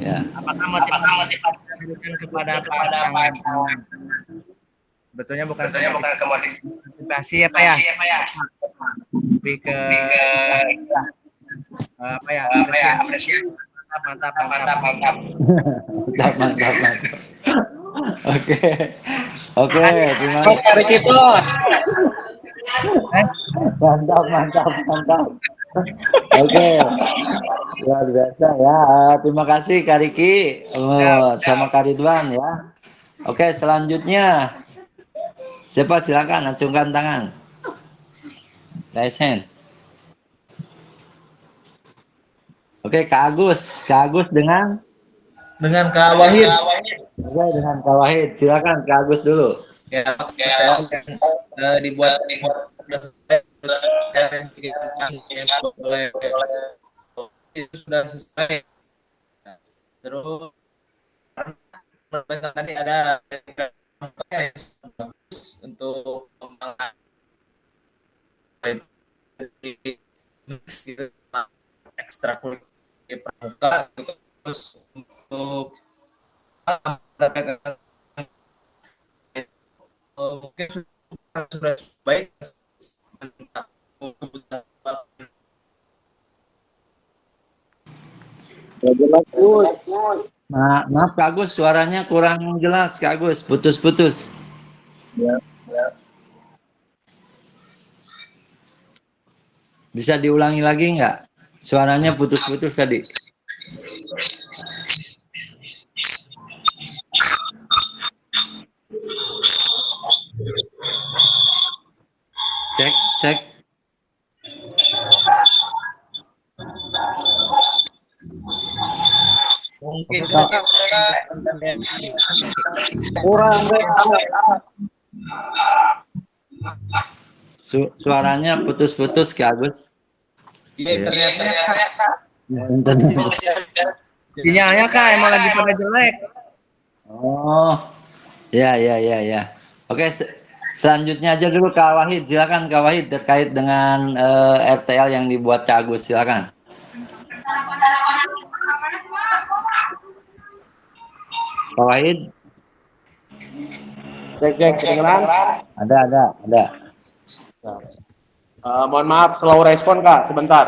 Ya. Apakah motivasi diberikan kepada pasangan? Sebetulnya bukan ke motivasi ya Pak ya. Lebih ke apa ya? Apresiasi. Mantap. Oke, terima kasih. Mantap. Oke, luar biasa ya. Terima kasih Kak Riki sama Kak Ridwan ya. Oke, selanjutnya siapa, silakan acungkan tangan. Raise hand. Oke, Kak Agus dengan Kak Wahid. Oke, dengan Kak Wahid. Silakan Kak Agus dulu. Ya, dibuat itu sudah sesuai. Terus tadi ada untuk ekstrakurikuler pramuka, terus untuk mungkin sudah baik. Maaf Kak Agus, suaranya kurang jelas Kak Agus, putus-putus. Ya. Bisa diulangi lagi nggak? Suaranya putus-putus tadi. Cek. Mungkin kurang. Suaranya putus-putus Kak Agus. Iya, ternyata. Sinyalnya Kak emang lagi pada jelek. Oh, ya. Oke, selanjutnya aja dulu Kak Wahid. Silakan Kak Wahid terkait dengan RTL yang dibuat Kak Agus. Silakan. Kak Wahid. Cek kedengeran? Ada. Mohon maaf, slow respon Kak, sebentar.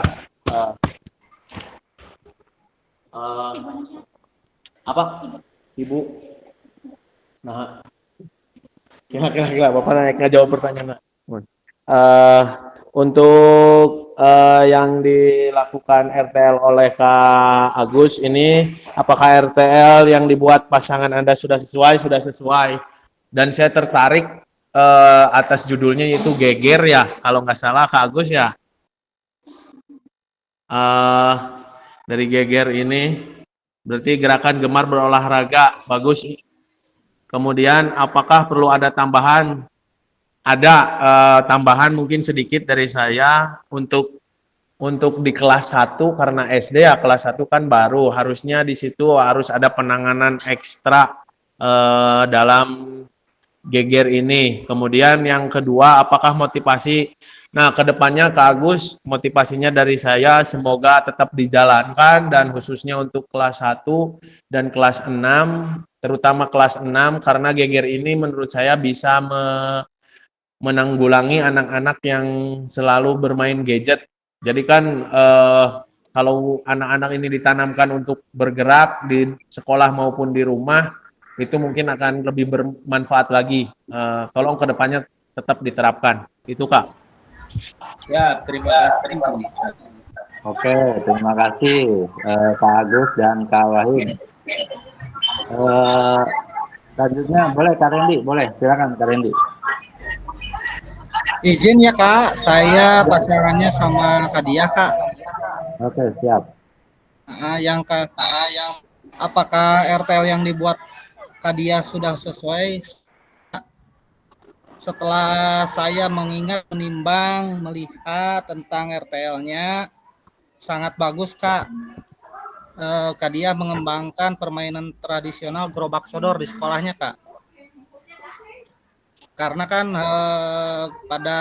Apa? Ibu? Nah, kira-kira Bapak nggak jawab pertanyaan. Untuk yang dilakukan RTL oleh Kak Agus ini, apakah RTL yang dibuat pasangan Anda sudah sesuai? Dan saya tertarik atas judulnya yaitu Geger ya, kalau nggak salah Kak Agus ya. Dari Geger ini berarti gerakan gemar berolahraga, bagus. Kemudian apakah perlu ada tambahan? Ada tambahan mungkin sedikit dari saya untuk di kelas 1 karena SD ya, kelas 1 kan baru, harusnya di situ harus ada penanganan ekstra dalam Geger ini. Kemudian yang kedua, apakah motivasi? Nah, kedepannya Kak Agus, motivasinya dari saya semoga tetap dijalankan, dan khususnya untuk kelas 1 dan kelas 6, terutama kelas 6, karena Geger ini menurut saya bisa menanggulangi anak-anak yang selalu bermain gadget. Jadi kan kalau anak-anak ini ditanamkan untuk bergerak di sekolah maupun di rumah, itu mungkin akan lebih bermanfaat lagi. Tolong kedepannya tetap diterapkan. Itu Kak. Ya, terima kasih. Oke, terima kasih Kak Agus dan Kak Wahid. Selanjutnya boleh Kak Rendi, boleh silakan Kak Rendi. Izin ya Kak, saya pasangannya sama Kak Dia Kak. Oke, siap. Apakah RTL yang dibuat Kak Dia sudah sesuai? setelah saya mengingat, menimbang, melihat tentang RTL-nya, sangat bagus Kak. Kak Dia mengembangkan permainan tradisional gerobak sodor di sekolahnya Kak. Karena kan pada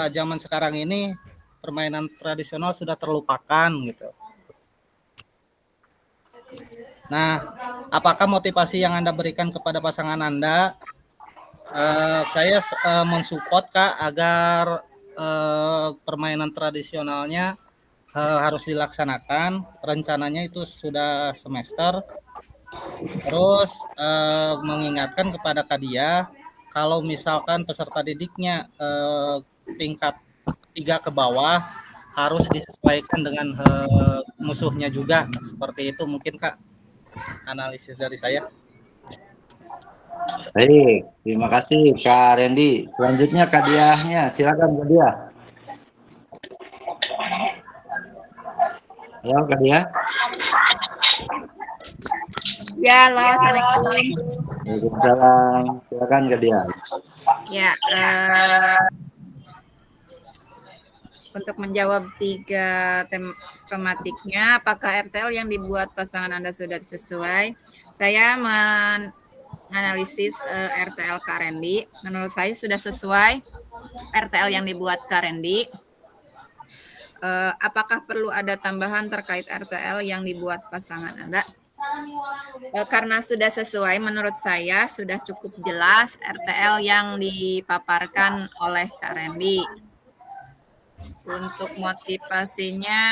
zaman sekarang ini permainan tradisional sudah terlupakan gitu. Nah, apakah motivasi yang Anda berikan kepada pasangan Anda? Saya mensupport Kak agar permainan tradisionalnya harus dilaksanakan. Rencananya itu sudah semester. Terus mengingatkan kepada Kak Dia, kalau misalkan peserta didiknya tingkat 3 ke bawah harus disesuaikan dengan musuhnya juga. Seperti itu mungkin Kak analisis dari saya. Baik, terima kasih Kak Randy. Selanjutnya Kak Diahnya, silakan Kak Diah. Halo Kak Diah. Ya, halo, Assalamualaikum. Waalaikumsalam. Silakan Kak Diah. Ya, untuk menjawab 3 tematiknya, apakah RTL yang dibuat pasangan Anda sudah sesuai? Saya menganalisis RTL Kak Randy. Menurut saya sudah sesuai RTL yang dibuat Kak Randy. Apakah perlu ada tambahan terkait RTL yang dibuat pasangan Anda? Karena sudah sesuai, menurut saya sudah cukup jelas RTL yang dipaparkan oleh Kak Randy. Untuk motivasinya,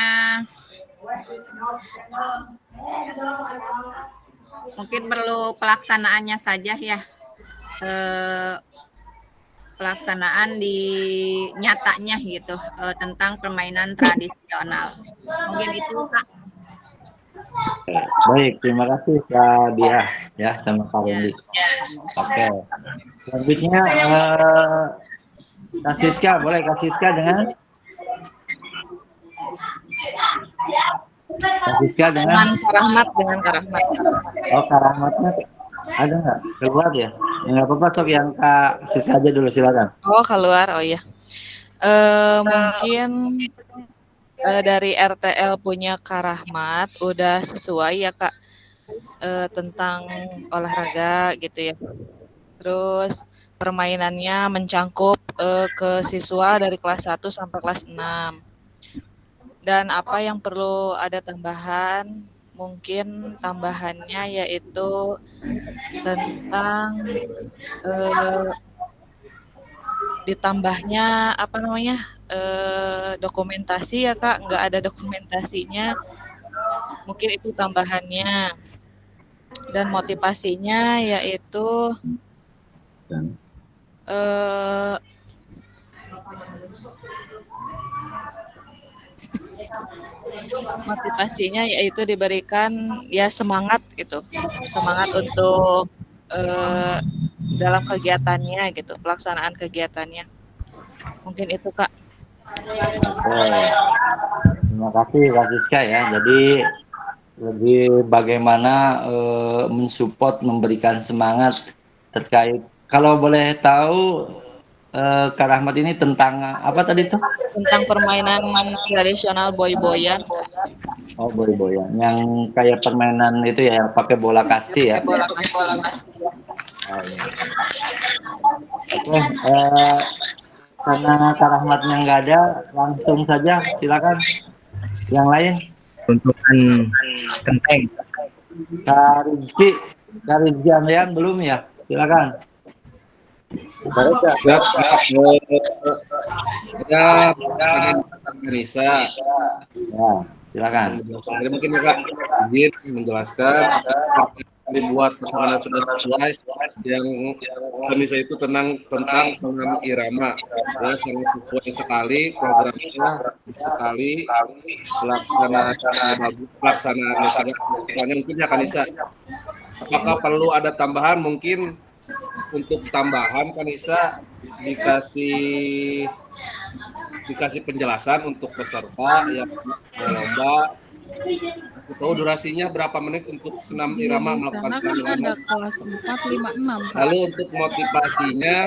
mungkin perlu pelaksanaannya saja ya, pelaksanaan di nyatanya gitu, tentang permainan tradisional. Mungkin itu Kak. Baik, terima kasih Kak Diah ya sama Kak Randy. Oke. Selanjutnya Kak Siska, boleh Kak Siska dengan Kak Siska dengan Kak Rahmat. Oh, Kak Rahmatnya ada nggak? Keluar ya? Nggak apa-apa, sok yang Kak Siska aja dulu, silakan. Oh, keluar. Oh iya. Mungkin dari RTL punya Kak Rahmat udah sesuai ya Kak, tentang olahraga gitu ya. Terus permainannya mencangkup ke siswa dari kelas 1 sampai kelas 6. Dan apa yang perlu ada tambahan, mungkin tambahannya yaitu tentang ditambahnya apa namanya, dokumentasi ya Kak, nggak ada dokumentasinya, mungkin itu tambahannya. Dan motivasinya yaitu motivasinya yaitu diberikan ya semangat gitu, semangat untuk dalam kegiatannya gitu, pelaksanaan kegiatannya. Mungkin itu Kak. Terima kasih Kak Siska ya. Jadi lebih bagaimana mensupport, memberikan semangat terkait. Kalau boleh tahu Kak Rahmat ini tentang apa tadi tuh? Tentang permainan tradisional boy-boyan. Oh, boy-boyan. Yang kayak permainan itu ya, pakai bola kasti ya. Bola kasti. Oh, iya. Oke, karena Kak Rahmatnya nggak ada, langsung saja silakan. Yang lain? Untukan kenteng. Kak Rizky Andrian belum ya? Silakan. Ya, Nisa. Ya, silakan. Jadi mungkin ya Kak, izin menjelaskan dibuat pasangan sudah sesuai yang Nisa itu tentang senam irama. Ya, sangat sesuai sekali programnya, sekali pelaksanaannya mungkin ya Kanisa. Apakah perlu ada tambahan? Mungkin untuk tambahan Kanisa dikasih penjelasan untuk peserta yang lomba. Tahu durasinya berapa menit untuk senam irama melakukan senam irama? Ada kelas 4, 5, 6. Lalu untuk motivasinya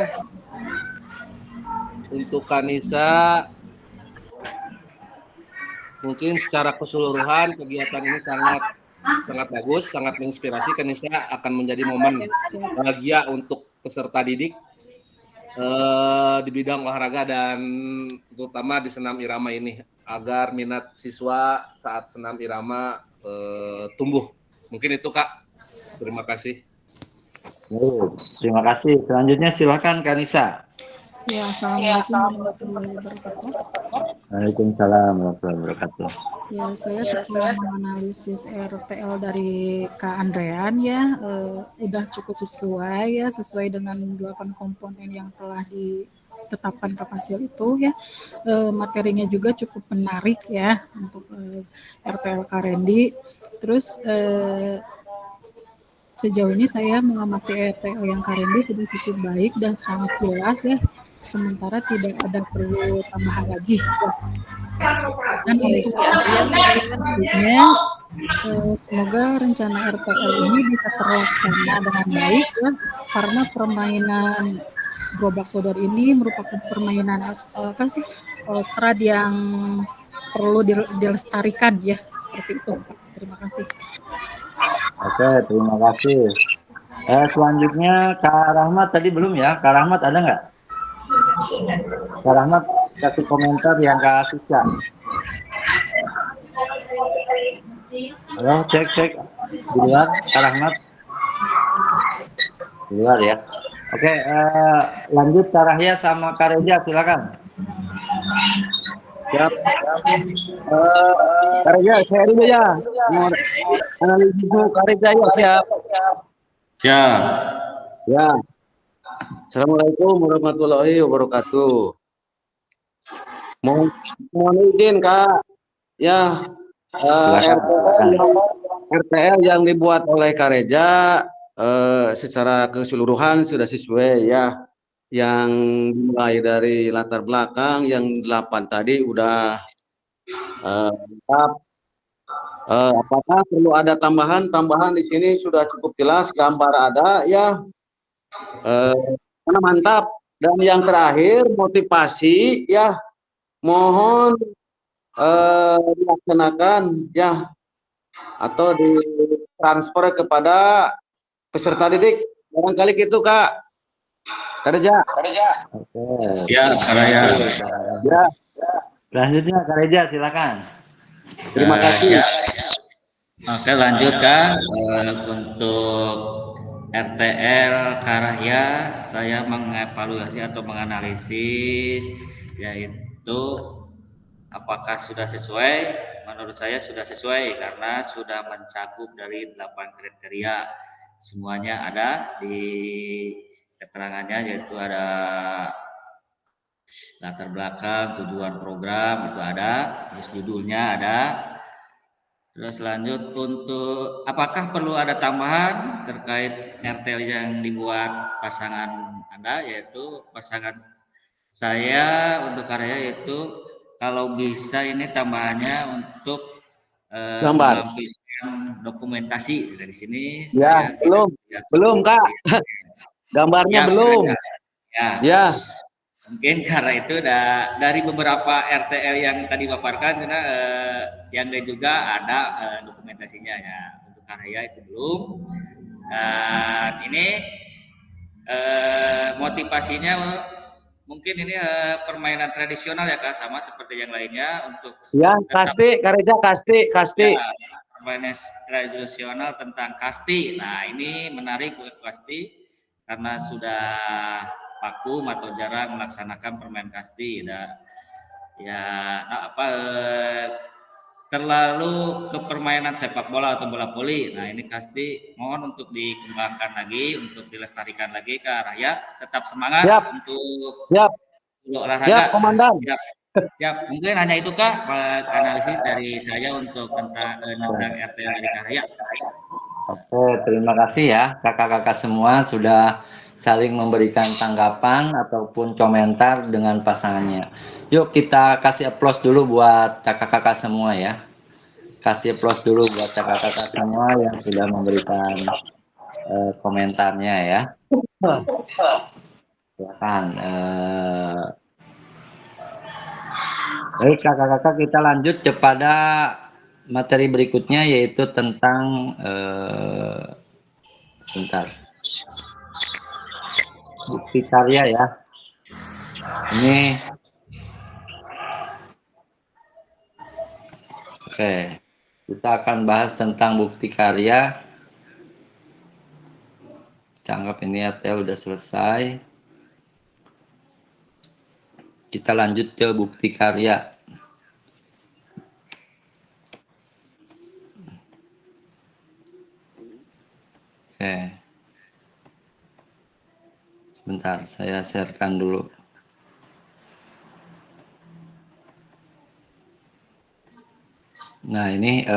untuk Kanisa, mungkin secara keseluruhan kegiatan ini sangat bagus, sangat menginspirasi. Kanisa akan menjadi momen bahagia untuk peserta didik di bidang olahraga dan terutama di senam irama ini, agar minat siswa saat senam irama tumbuh. Mungkin itu, Kak. Terima kasih. Terima kasih. Selanjutnya silakan Kanisa. Ya, assalamualaikum warahmatullahi wabarakatuh. Waalaikumsalam warahmatullahi wabarakatuh. Ya, saya setelah menganalisis RTL dari Kak Andrean ya, udah cukup sesuai ya, sesuai dengan 8 komponen yang telah ditetapkan Kak Fasil itu ya. Materinya juga cukup menarik ya untuk RTL Karendi. Terus sejauh ini saya mengamati RTL yang Karendi sudah cukup baik dan sangat jelas ya. Sementara tidak ada perlu tambahan lagi. Dan untuk selanjutnya, semoga rencana RTL ini bisa terlaksana dengan baik ya, karena permainan gerobak sodor ini merupakan permainan trad yang perlu dilestarikan ya, seperti itu. Terima kasih. Oke, terima kasih. Selanjutnya Kak Rahmat tadi belum ya? Kak Rahmat ada nggak? Kak Rahmat kasih komentar yang Kak Sisya. Halo, cek di luar Kak Rahmat. Di luar ya. Oke, lanjut Kak Rahya sama Kak Reza, silakan. Siap. Kak Reza, saya dulu ya. Mau analisis Kak Reza ya, siap. Siap. Ya. Assalamualaikum warahmatullahi wabarakatuh. Mohon izin Kak, ya RTL yang dibuat oleh Kak Reza secara keseluruhan sudah sesuai ya. Yang mulai dari latar belakang yang 8 tadi udah lengkap. Apakah perlu ada tambahan di sini sudah cukup jelas, gambar ada ya. Karena mantap. Dan yang terakhir motivasi ya, mohon dilaksanakan ya, atau ditransfer kepada peserta didik, barangkali gitu Kak Reza. Siap, Kak Raya. Ya. Selanjutnya Kak Reza, silakan. Terima kasih. Oke, lanjut Kak. Untuk RTL Karahya, saya mengevaluasi atau menganalisis, yaitu apakah sudah sesuai. Menurut saya sudah sesuai karena sudah mencakup dari 8 kriteria. Semuanya ada di keterangannya, yaitu ada latar belakang, tujuan program itu ada, terus judulnya ada. Terus lanjut untuk apakah perlu ada tambahan terkait RTL yang dibuat pasangan Anda, yaitu pasangan saya untuk karya, yaitu kalau bisa ini tambahannya untuk menampilkan dokumentasi dari sini. Ya, belum Kak. Gambarnya belum. Ya. Mungkin karena itu dari beberapa RTL yang tadi paparkan, karena yang lain juga ada dokumentasinya ya. Untuk karya itu belum. Dan ini motivasinya mungkin ini permainan tradisional ya Kak, sama seperti yang lainnya untuk ya, kasti. Ya, permainan tradisional tentang kasti. Nah, ini menarik buat kasti karena sudah vakum atau jarang melaksanakan permainan kasti. Terlalu ke permainan sepak bola atau bola voli. Nah, ini kasti mohon untuk dikembangkan lagi, untuk dilestarikan lagi ke Raya. Tetap semangat untuk olahraga. Siap, Komandan. Siap. Mungkin hanya itu Kak, analisis dari saya untuk tentang RTL dari Karya. Oke, terima kasih ya kakak-kakak semua sudah saling memberikan tanggapan ataupun komentar dengan pasangannya. Yuk kita kasih applause dulu buat kakak-kakak semua ya. Kasih applause dulu buat kakak-kakak semua yang sudah memberikan komentarnya ya. Silakan. Baik kakak-kakak, kita lanjut kepada materi berikutnya yaitu tentang sebentar, bukti karya ya. Ini oke, kita akan bahas tentang bukti karya. Kita anggap ini RTL udah selesai. Kita lanjut ke bukti karya. Oke. Sebentar, saya sharekan dulu. Nah, ini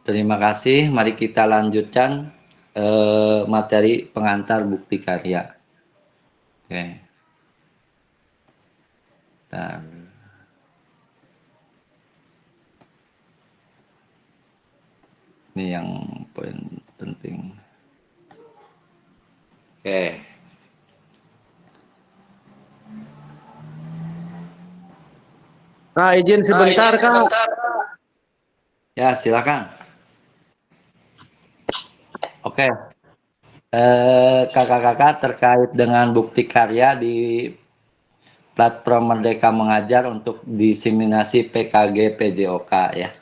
terima kasih. Mari kita lanjutkan materi pengantar bukti karya. Oke. Bentar. Ini yang poin penting. Oke. Kak, izin sebentar, Kak. Ya, silakan. Oke. Kakak-kakak terkait dengan bukti karya di platform Merdeka Mengajar untuk diseminasi PKG PJOK ya.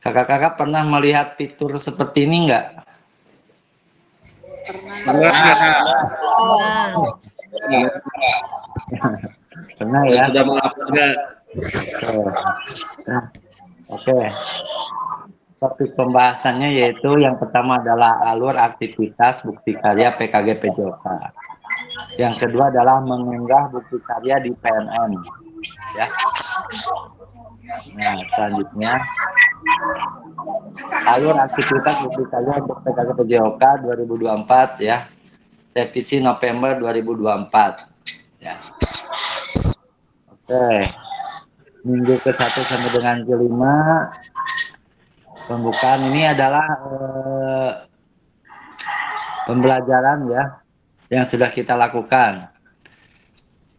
Kakak-kakak pernah melihat fitur seperti ini enggak? Pernah ya. Sudah melaporkan. Oke. Topik pembahasannya yaitu yang pertama adalah alur aktivitas bukti karya PKG PJOK. Yang kedua adalah mengunggah bukti karya di PNM. Ya. Nah, selanjutnya alur aktivitas bukti karya untuk PKG PJOK 2024 ya. Revisi November 2024. Ya. Oke. Minggu ke-1 sampai dengan ke-5 pembukaan ini adalah pembelajaran ya yang sudah kita lakukan.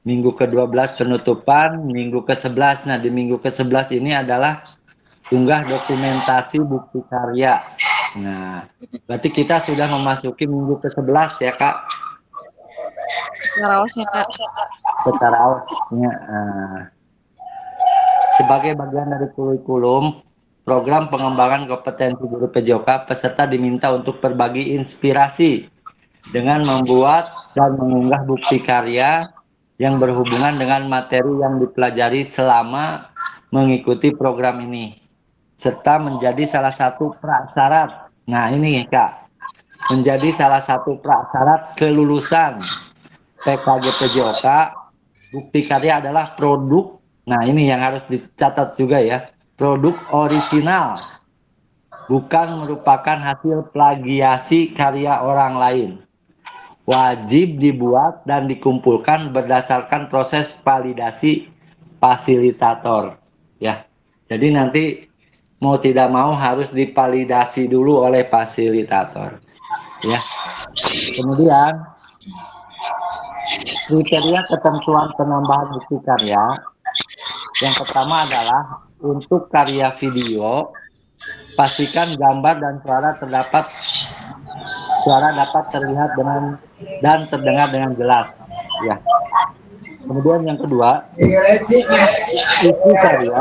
Minggu ke-12 penutupan, minggu ke-11. Nah, di minggu ke-11 ini adalah unggah dokumentasi bukti karya. Nah, berarti kita sudah memasuki minggu ke-11 ya, Kak? Raosnya, Kak. Secara ausnya. Sebagai bagian dari kurikulum program pengembangan kompetensi guru PJOK, peserta diminta untuk berbagi inspirasi dengan membuat dan mengunggah bukti karya yang berhubungan dengan materi yang dipelajari selama mengikuti program ini, serta menjadi salah satu prasyarat. Nah, ini ya, Kak, menjadi salah satu prasyarat kelulusan PKG PJOK. Bukti karya adalah produk. Nah, ini yang harus dicatat juga ya. Produk orisinal, bukan merupakan hasil plagiasi karya orang lain. Wajib dibuat dan dikumpulkan berdasarkan proses validasi fasilitator. Ya, jadi nanti mau tidak mau harus divalidasi dulu oleh fasilitator. Ya. Kemudian kriteria ketentuan penambahan bukti karya. Yang pertama adalah untuk karya video, pastikan gambar dan suara dapat terlihat dengan dan terdengar dengan jelas. Ya. Kemudian yang kedua, isi karya,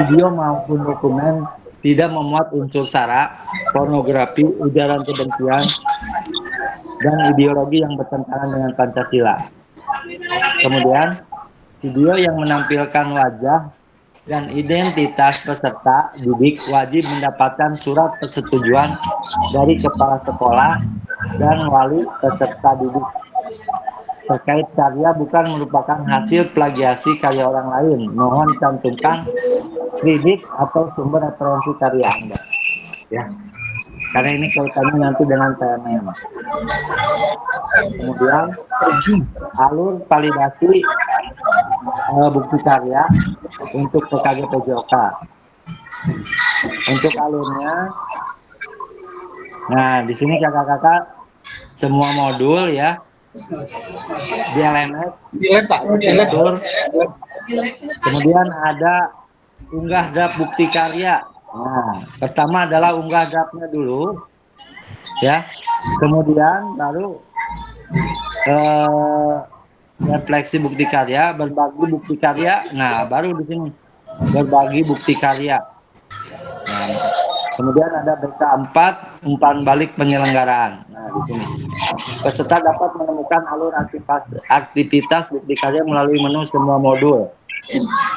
video maupun dokumen tidak memuat unsur sara, pornografi, ujaran kebencian, dan ideologi yang bertentangan dengan Pancasila. Kemudian video yang menampilkan wajah dan identitas peserta didik wajib mendapatkan surat persetujuan dari kepala sekolah dan wali peserta didik. Terkait karya bukan merupakan hasil plagiasi karya orang lain, mohon cantumkan kredit atau sumber referensi karya Anda. Ya, karena ini kaitannya nanti dengan PNM. Kemudian alur validasi bukti karya untuk PKG PJOK. Untuk alurnya, nah di sini kakak-kakak semua modul ya di LMS, Pak. fitur. Kemudian ada unggah draft bukti karya. Nah, pertama adalah unggah draftnya dulu, ya. Kemudian baru refleksi bukti karya, berbagi bukti karya. Nah, baru di sini berbagi bukti karya. Nah, kemudian ada BK4, umpan balik penyelenggaraan. Nah, di sini peserta dapat menemukan alur aktivitas bukti karya melalui menu semua modul,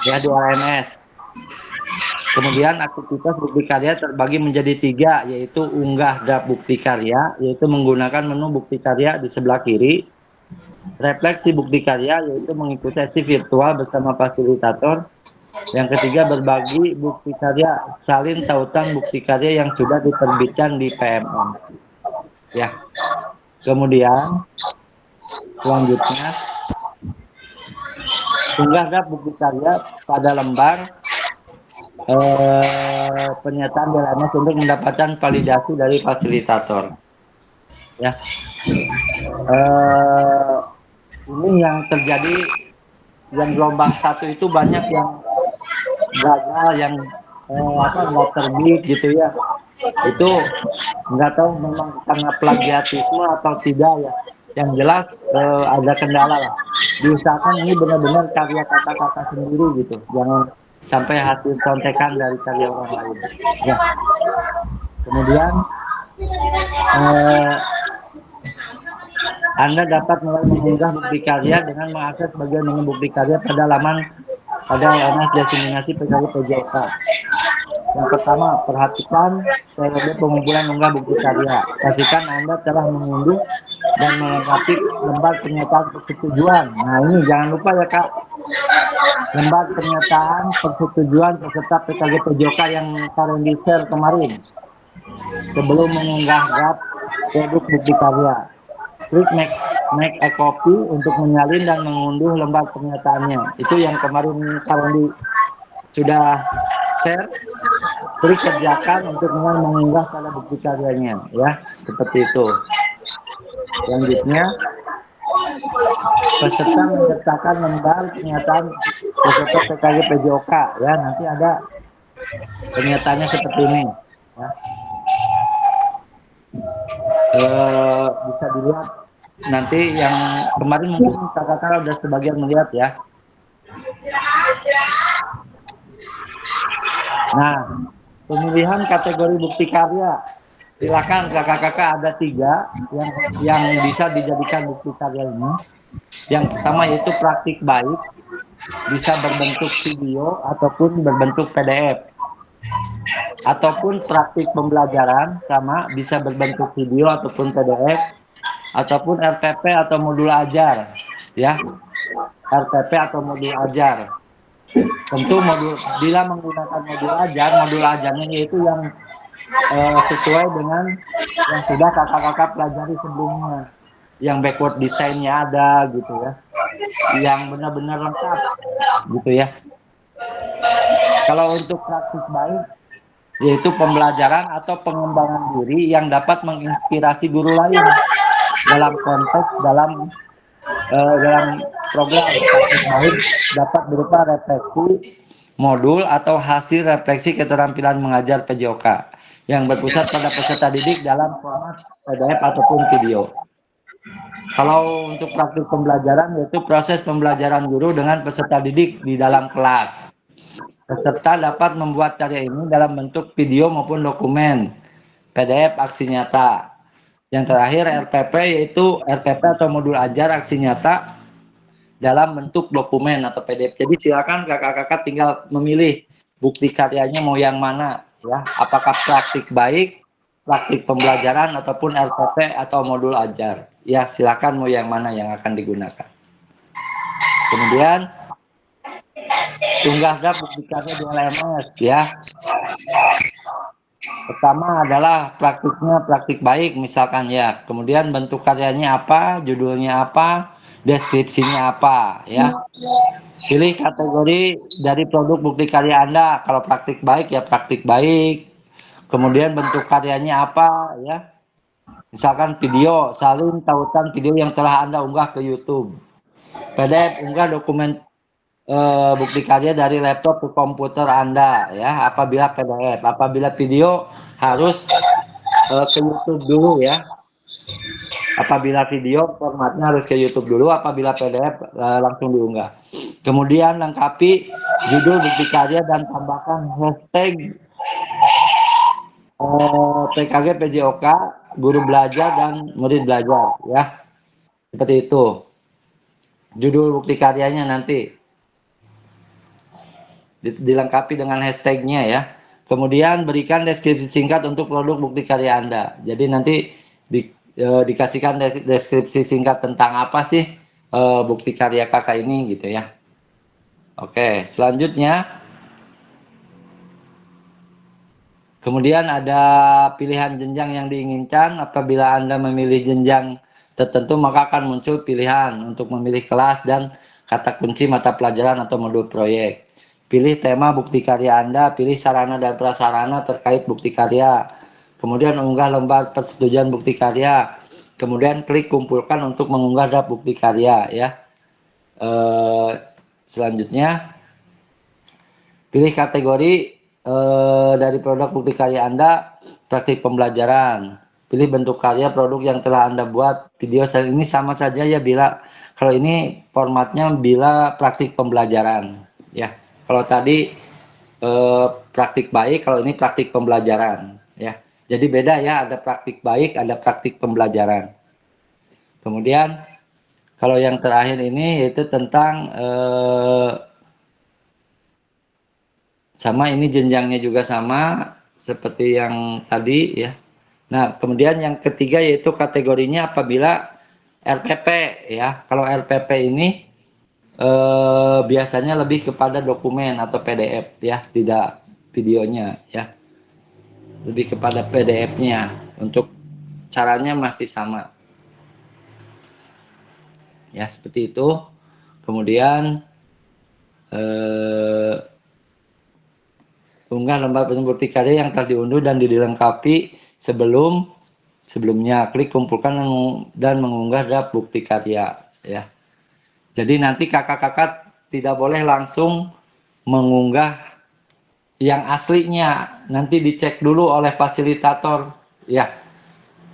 ya, di LMS. Kemudian aktivitas bukti karya terbagi menjadi 3, yaitu unggah draft bukti karya, yaitu menggunakan menu bukti karya di sebelah kiri. Refleksi bukti karya, yaitu mengikuti sesi virtual bersama fasilitator. Yang ketiga, berbagi bukti karya, salin tautan bukti karya yang sudah diterbitkan di PMM. Ya. Kemudian selanjutnya unggah draft bukti karya pada lembar pernyataan DLMS untuk mendapatkan validasi dari fasilitator. Ya. Ini yang terjadi, yang gelombang 1 itu banyak yang gagal, yang nggak terbit gitu ya. Itu nggak tahu memang karena plagiatisme atau tidak ya. Yang jelas ada kendala lah. Diusahakan ini benar-benar karya kakak-kakak sendiri gitu, jangan sampai hasil contekan dari karya orang lain. Ya. Kemudian Anda dapat mulai mengunggah bukti karya dengan mengakses bagian menu bukti karya pada laman LMS diseminasi PKG PJK. Yang pertama, perhatikan periode pengumpulan unggah bukti karya. Pastikan Anda telah mengunduh dan melengkapi lembar pernyataan persetujuan. Nah, ini jangan lupa ya Kak, lembar pernyataan persetujuan peserta PKG PJK yang kalian di-share kemarin sebelum mengunggah draft produk bukti karya. Klik make a copy untuk menyalin dan mengunduh lembar pernyataannya. Itu yang kemarin kalian sudah share. Klik kerjakan untuk mulai mengunggah pada bukti karyanya, ya, seperti itu. Selanjutnya, peserta menyertakan lembar pernyataan peserta PKG PJOK, ya, nanti ada pernyataannya seperti ini, ya. Bisa dilihat nanti yang kemarin mungkin kakak-kakak udah sebagian melihat ya. Nah, pemilihan kategori bukti karya, silakan kakak-kakak, ada 3 yang bisa dijadikan bukti karya ini. Yang pertama yaitu praktik baik, bisa berbentuk video ataupun berbentuk PDF. Ataupun praktik pembelajaran, sama bisa berbentuk video ataupun PDF, ataupun RPP atau modul ajar, ya, RPP atau modul ajar. Tentu bila menggunakan modul ajarnya yaitu yang sesuai dengan yang sudah kakak-kakak pelajari sebelumnya, yang backward design-nya ada gitu ya, yang benar-benar lengkap gitu ya. Kalau untuk praktik baik, yaitu pembelajaran atau pengembangan diri yang dapat menginspirasi guru lain dalam konteks dalam program praktik baik, dapat berupa refleksi modul atau hasil refleksi keterampilan mengajar PJOK yang berpusat pada peserta didik dalam format PDF ataupun video. Kalau untuk praktik pembelajaran, yaitu proses pembelajaran guru dengan peserta didik di dalam kelas. Peserta dapat membuat karya ini dalam bentuk video maupun dokumen, PDF aksi nyata. Yang terakhir RPP, yaitu RPP atau modul ajar aksi nyata dalam bentuk dokumen atau PDF. Jadi silakan kakak-kakak tinggal memilih bukti karyanya mau yang mana, ya. Apakah praktik baik, praktik pembelajaran ataupun RPP atau modul ajar. Ya, silakan mau yang mana yang akan digunakan. Kemudian unggah draft bukti karya di LMS, ya. Pertama adalah praktiknya praktik baik misalkan ya. Kemudian bentuk karyanya apa, judulnya apa, deskripsinya apa, ya. Pilih kategori dari produk bukti karya Anda. Kalau praktik baik ya praktik baik. Kemudian bentuk karyanya apa, ya. Misalkan video, salin tautan video yang telah Anda unggah ke YouTube. PDF, unggah dokumen bukti karya dari laptop ke komputer Anda ya, apabila PDF. Apabila video harus ke YouTube dulu ya. Apabila video formatnya harus ke YouTube dulu, apabila PDF langsung diunggah. Kemudian lengkapi judul bukti karya dan tambahkan hashtag PKG PJOK, guru belajar dan murid belajar ya. Seperti itu. Judul bukti karyanya nanti dilengkapi dengan hashtagnya ya. Kemudian berikan deskripsi singkat untuk produk bukti karya Anda. Jadi nanti dikasihkan deskripsi singkat tentang apa sih bukti karya kakak ini gitu ya. Oke, selanjutnya kemudian ada pilihan jenjang yang diinginkan. Apabila Anda memilih jenjang tertentu, maka akan muncul pilihan untuk memilih kelas dan kata kunci mata pelajaran atau modul proyek. Pilih tema bukti karya Anda, pilih sarana dan prasarana terkait bukti karya. Kemudian unggah lembar persetujuan bukti karya. Kemudian klik kumpulkan untuk mengunggah draft bukti karya ya. Selanjutnya pilih kategori dari produk bukti karya Anda, praktik pembelajaran. Pilih bentuk karya produk yang telah Anda buat. Video ini sama saja ya, bila kalau ini formatnya bila praktik pembelajaran ya. Kalau tadi praktik baik, kalau ini praktik pembelajaran ya. Jadi beda ya, ada praktik baik, ada praktik pembelajaran. Kemudian kalau yang terakhir ini yaitu tentang sama, ini jenjangnya juga sama seperti yang tadi ya. Nah, kemudian yang ketiga yaitu kategorinya apabila RPP ya. Kalau RPP ini biasanya lebih kepada dokumen atau PDF ya, tidak videonya ya. Lebih kepada PDF-nya. Untuk caranya masih sama. Ya, seperti itu. Kemudian unggah lembar bukti karya yang telah diunduh dan dilengkapi sebelumnya. Klik kumpulkan dan mengunggah draft bukti karya ya. Jadi nanti kakak-kakak tidak boleh langsung mengunggah yang aslinya, nanti dicek dulu oleh fasilitator ya.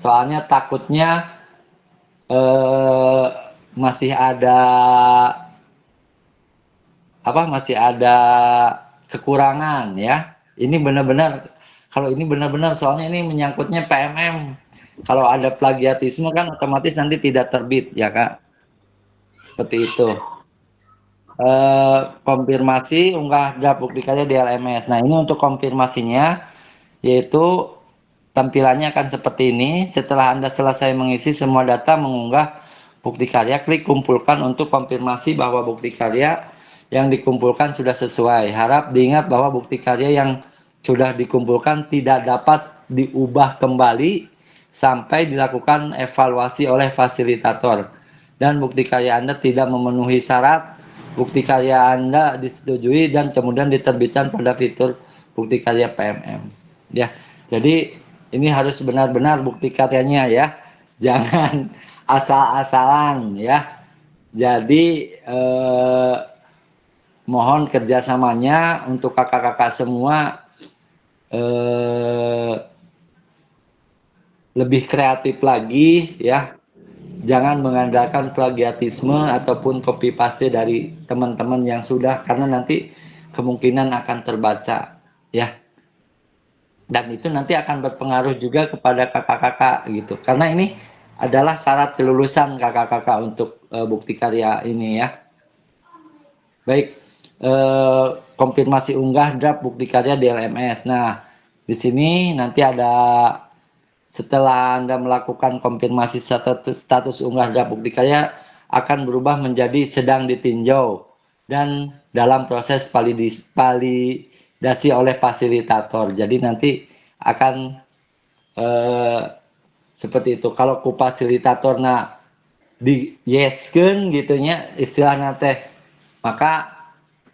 Soalnya takutnya masih ada kekurangan ya. Ini benar-benar, kalau ini benar-benar, soalnya ini menyangkutnya PMM. Kalau ada plagiatisme kan otomatis nanti tidak terbit ya Kak. Seperti itu. Konfirmasi unggah draft bukti karya di LMS. Nah, ini untuk konfirmasinya, yaitu tampilannya akan seperti ini. Setelah Anda selesai mengisi semua data mengunggah bukti karya, klik kumpulkan untuk konfirmasi bahwa bukti karya yang dikumpulkan sudah sesuai. Harap diingat bahwa bukti karya yang sudah dikumpulkan tidak dapat diubah kembali sampai dilakukan evaluasi oleh fasilitator. Dan bukti karya Anda tidak memenuhi syarat, bukti karya Anda disetujui dan kemudian diterbitkan pada fitur bukti karya PMM. Ya, jadi ini harus benar-benar bukti karyanya ya, jangan asal-asalan ya. Jadi mohon kerjasamanya untuk kakak-kakak semua lebih kreatif lagi ya. Jangan mengandalkan plagiatisme ataupun copy paste dari teman-teman yang sudah, karena nanti kemungkinan akan terbaca ya. Dan itu nanti akan berpengaruh juga kepada kakak-kakak gitu. Karena ini adalah syarat kelulusan kakak-kakak untuk bukti karya ini ya. Baik, konfirmasi unggah draft bukti karya di LMS. Nah, di sini nanti ada, setelah Anda melakukan konfirmasi status unggah draft bukti karya akan berubah menjadi sedang ditinjau dan dalam proses validasi oleh fasilitator. Jadi nanti akan seperti itu. Kalau ku fasilitator di yeskeun gitunya istilahnya teh, maka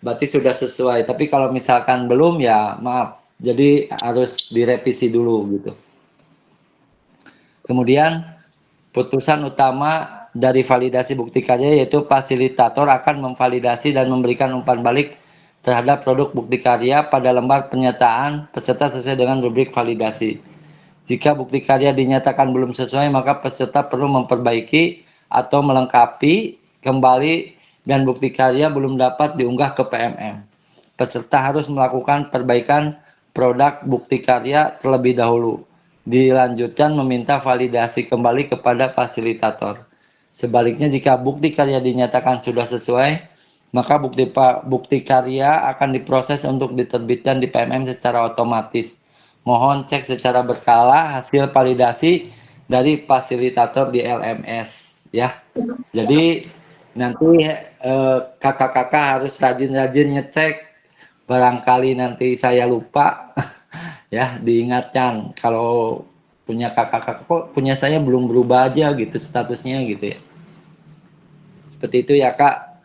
berarti sudah sesuai. Tapi kalau misalkan belum ya maaf. Jadi harus direvisi dulu gitu. Kemudian putusan utama dari validasi bukti karya yaitu fasilitator akan memvalidasi dan memberikan umpan balik terhadap produk bukti karya pada lembar pernyataan peserta sesuai dengan rubrik validasi. Jika bukti karya dinyatakan belum sesuai, maka peserta perlu memperbaiki atau melengkapi kembali dan bukti karya belum dapat diunggah ke PMM. Peserta harus melakukan perbaikan produk bukti karya terlebih dahulu. Dilanjutkan meminta validasi kembali kepada fasilitator. Sebaliknya jika bukti karya dinyatakan sudah sesuai, maka bukti karya akan diproses untuk diterbitkan di PMM secara otomatis. Mohon cek secara berkala hasil validasi dari fasilitator di LMS ya. Jadi nanti kakak-kakak harus rajin-rajin ngecek, barangkali nanti saya lupa ya, diingatkan kalau punya kakak-kakak kok punya saya belum berubah aja gitu statusnya gitu ya. Seperti itu ya Kak.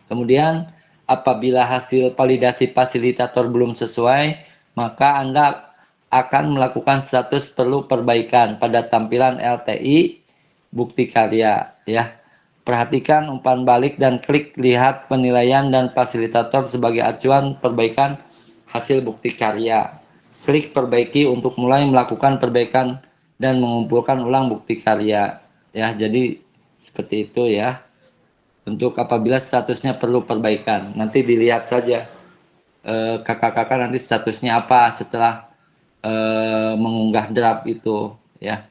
Kemudian apabila hasil validasi fasilitator belum sesuai, maka Anda akan melakukan status perlu perbaikan pada tampilan LTI bukti karya ya. Perhatikan umpan balik dan klik lihat penilaian dan fasilitator sebagai acuan perbaikan hasil bukti karya. Klik perbaiki untuk mulai melakukan perbaikan dan mengumpulkan ulang bukti karya ya. Jadi seperti itu ya. Untuk apabila statusnya perlu perbaikan, nanti dilihat saja kakak-kakak nanti statusnya apa setelah mengunggah draft itu ya.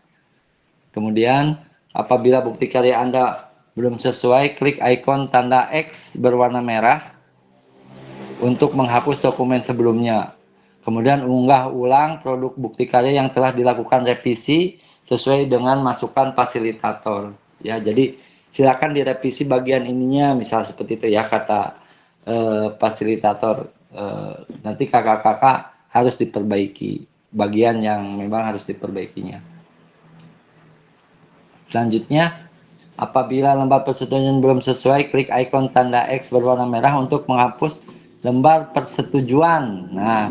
Kemudian apabila bukti karya Anda belum sesuai, klik ikon tanda X berwarna merah untuk menghapus dokumen sebelumnya. Kemudian unggah ulang produk bukti karya yang telah dilakukan revisi sesuai dengan masukan fasilitator ya. Jadi silakan direvisi bagian ininya, misal seperti itu ya kata fasilitator. Nanti kakak-kakak harus diperbaiki bagian yang memang harus diperbaikinya. Selanjutnya, apabila lembar persetujuan belum sesuai, klik ikon tanda X berwarna merah untuk menghapus lembar persetujuan. Nah,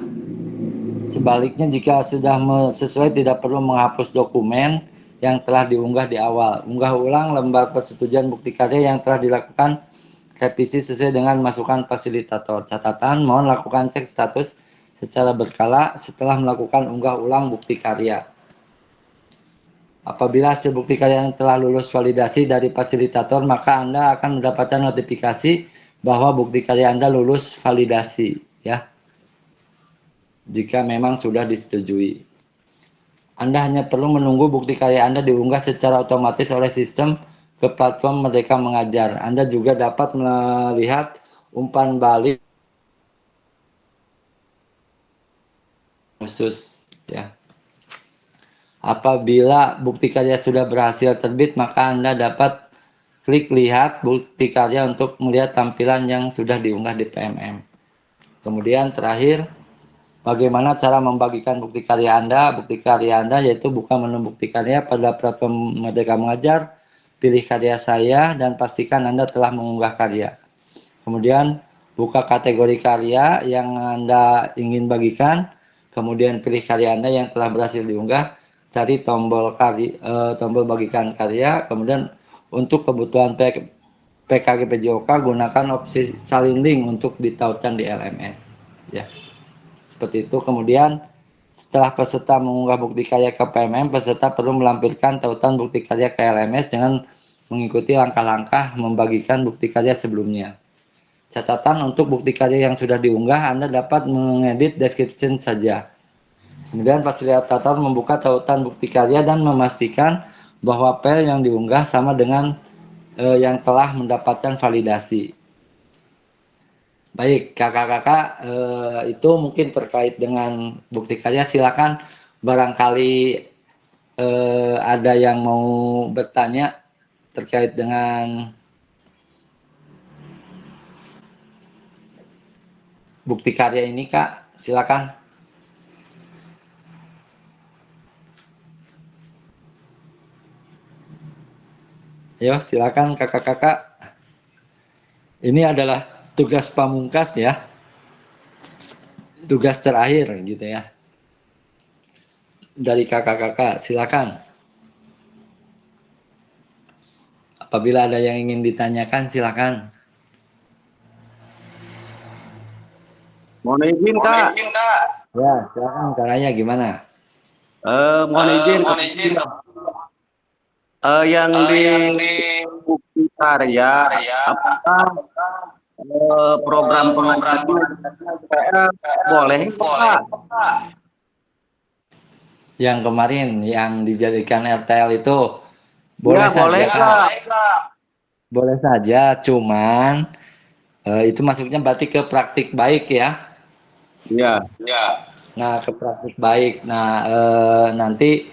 sebaliknya jika sudah sesuai tidak perlu menghapus dokumen yang telah diunggah di awal. Unggah ulang lembar persetujuan bukti karya yang telah dilakukan revisi sesuai dengan masukan fasilitator. Catatan, mohon lakukan cek status secara berkala setelah melakukan unggah ulang bukti karya. Apabila hasil bukti karya yang telah lulus validasi dari fasilitator, maka Anda akan mendapatkan notifikasi bahwa bukti karya Anda lulus validasi ya. Jika memang sudah disetujui. Anda hanya perlu menunggu bukti karya Anda diunggah secara otomatis oleh sistem ke platform Merdeka Mengajar. Anda juga dapat melihat umpan balik khusus ya. Apabila bukti karya sudah berhasil terbit, maka Anda dapat klik lihat bukti karya untuk melihat tampilan yang sudah diunggah di PMM. Kemudian terakhir, bagaimana cara membagikan bukti karya Anda? Bukti karya Anda yaitu buka menu bukti karya pada platform Merdeka Mengajar, pilih karya saya dan pastikan Anda telah mengunggah karya. Kemudian buka kategori karya yang Anda ingin bagikan, kemudian pilih karya Anda yang telah berhasil diunggah, cari tombol tombol bagikan karya, kemudian untuk kebutuhan PKG PJOK gunakan opsi salin link untuk ditautkan di LMS ya. Seperti itu. Kemudian setelah peserta mengunggah bukti karya ke PMM, peserta perlu melampirkan tautan bukti karya ke LMS dengan mengikuti langkah-langkah membagikan bukti karya sebelumnya. Catatan, untuk bukti karya yang sudah diunggah, Anda dapat mengedit description saja. Kemudian fasilitator membuka tautan bukti karya dan memastikan bahwa file yang diunggah sama dengan yang telah mendapatkan validasi. Baik, kakak-kakak, itu mungkin terkait dengan bukti karya. Silakan barangkali ada yang mau bertanya terkait dengan bukti karya ini, Kak. Silakan. Yo, silakan kakak-kakak. Ini adalah tugas pamungkas ya. Tugas terakhir gitu ya. Dari kakak-kakak, silakan. Apabila ada yang ingin ditanyakan, silakan. Mohon izin Kak. Ya, silakan Kak Raya, gimana? Mohon izin. Yang di bukti karya, apakah program pengajaran boleh Pak? Yang kemarin yang dijadikan RTL itu boleh Ya, saja. boleh Kak. Boleh saja, cuman itu masuknya berarti ke praktik baik ya. Iya. Nah, ke praktik baik. Nah, nanti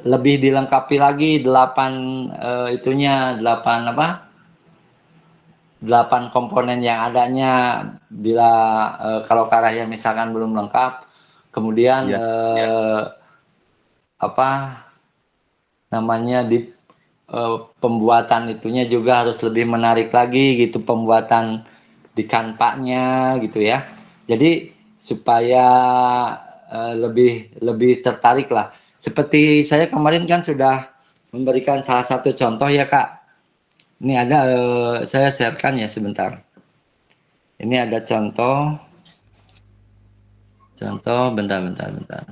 lebih dilengkapi lagi 8 itunya, 8 apa? 8 komponen yang adanya. Bila kalau Kak Raya misalkan belum lengkap, kemudian apa namanya di pembuatan itunya juga harus lebih menarik lagi gitu, pembuatan di Canva-nya gitu ya. Jadi supaya lebih tertarik lah. Seperti saya kemarin kan sudah memberikan salah satu contoh ya Kak. Ini ada saya sharekan ya sebentar. Ini ada contoh bentar. Bentar.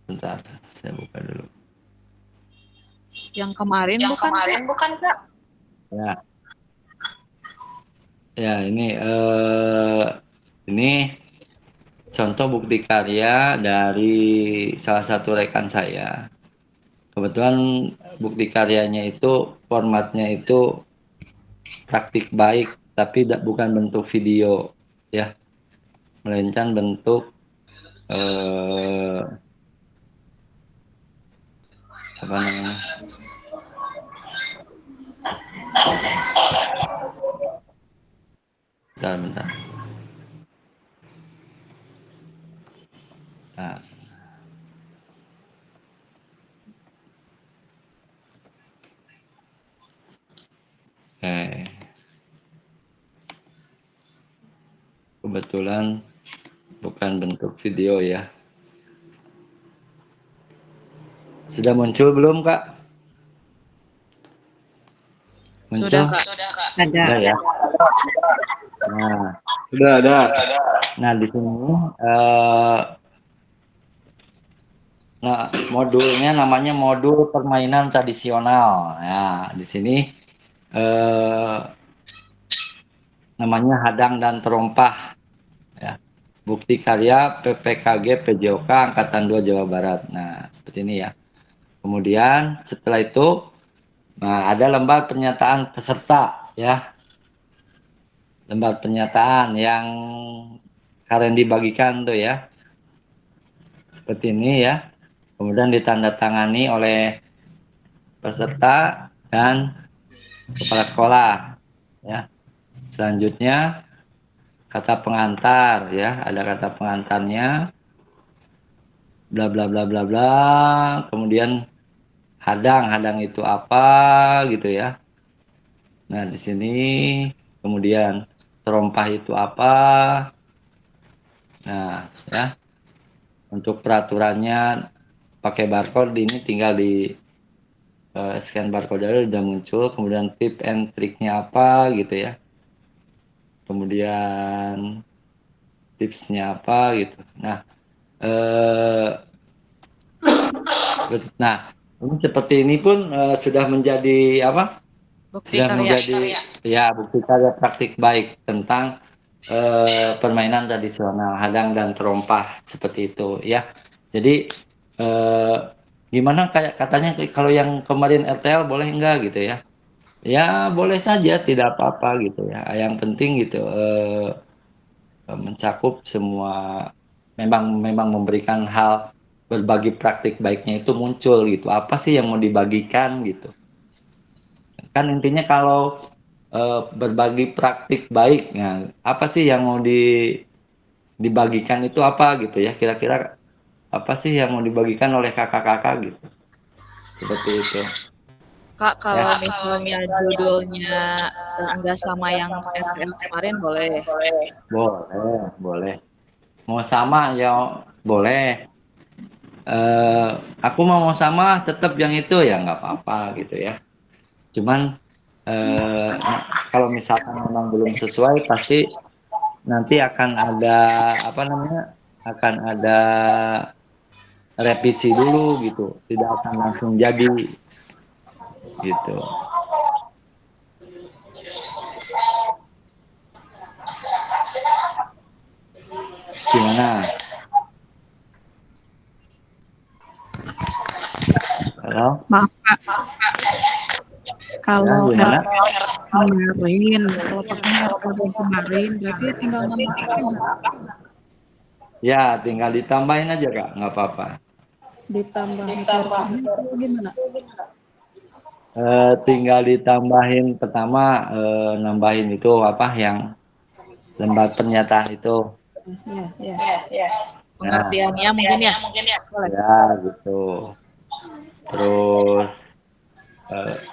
Bentar, saya buka dulu. Yang kemarin bukan Kak? Ya. Ya, ini contoh bukti karya dari salah satu rekan saya. Kebetulan bukti karyanya itu formatnya itu praktik baik, tapi bukan bentuk video ya, melainkan bentuk apa namanya? Bentar. Nah. Kebetulan bukan bentuk video ya. Sudah muncul belum Kak? Muncul? Sudah Kak. Ada ya. Nah, Sudah ada. Nah di sini nah modulnya namanya modul permainan tradisional. Nah di sini namanya hadang dan terompah ya. Bukti karya PPKG PJOK Angkatan 2 Jawa Barat. Nah seperti ini ya. Kemudian setelah itu ada lembar pernyataan peserta ya. Lembar pernyataan yang kalian dibagikan tuh ya. Seperti ini ya. Kemudian ditandatangani oleh peserta dan kepala sekolah ya. Selanjutnya kata pengantar ya, ada kata pengantarnya bla bla bla bla bla. Kemudian hadang itu apa gitu ya. Nah, di sini kemudian terompah itu apa. Nah, ya. Untuk peraturannya pakai barcode, ini tinggal di scan barcode udah muncul. Kemudian tip and triknya apa gitu ya. Kemudian tipsnya apa gitu. Nah, ini seperti ini pun sudah menjadi apa? Bukti Sudah karya. menjadi ya bukti karya praktik baik tentang permainan tradisional hadang dan terompah seperti itu ya. Jadi gimana kayak katanya kalau yang kemarin RTL boleh enggak gitu ya? Ya boleh saja, tidak apa-apa gitu ya. Yang penting gitu mencakup semua, memang memberikan hal, berbagi praktik baiknya itu muncul gitu. Apa sih yang mau dibagikan gitu? Kan intinya kalau berbagi praktik baik, nah apa sih yang mau dibagikan itu apa gitu ya? Kira-kira apa sih yang mau dibagikan oleh kakak-kakak gitu? Seperti itu. Kak, kalau misalnya judulnya enggak sama yang RTL kemarin boleh. Boleh. Mau sama ya boleh. Aku mau sama tetap yang itu ya nggak apa-apa gitu ya. Cuman kalau misalkan memang belum sesuai pasti nanti akan ada apa namanya? Akan ada revisi dulu gitu. Tidak akan langsung jadi gitu. Gimana? Halo? Maaf Kak, kalau gimana? kemarin, kalau pakai RTL kemarin, berarti tinggal nambahin aja, Ya, tinggal ditambahin aja Kak, nggak apa-apa. ditambahin RTL gimana? Tinggal ditambahin pertama nambahin itu apa yang lembar pernyataan itu. Iya. Pengertiannya mungkin ya. Boleh. Ya gitu. Terus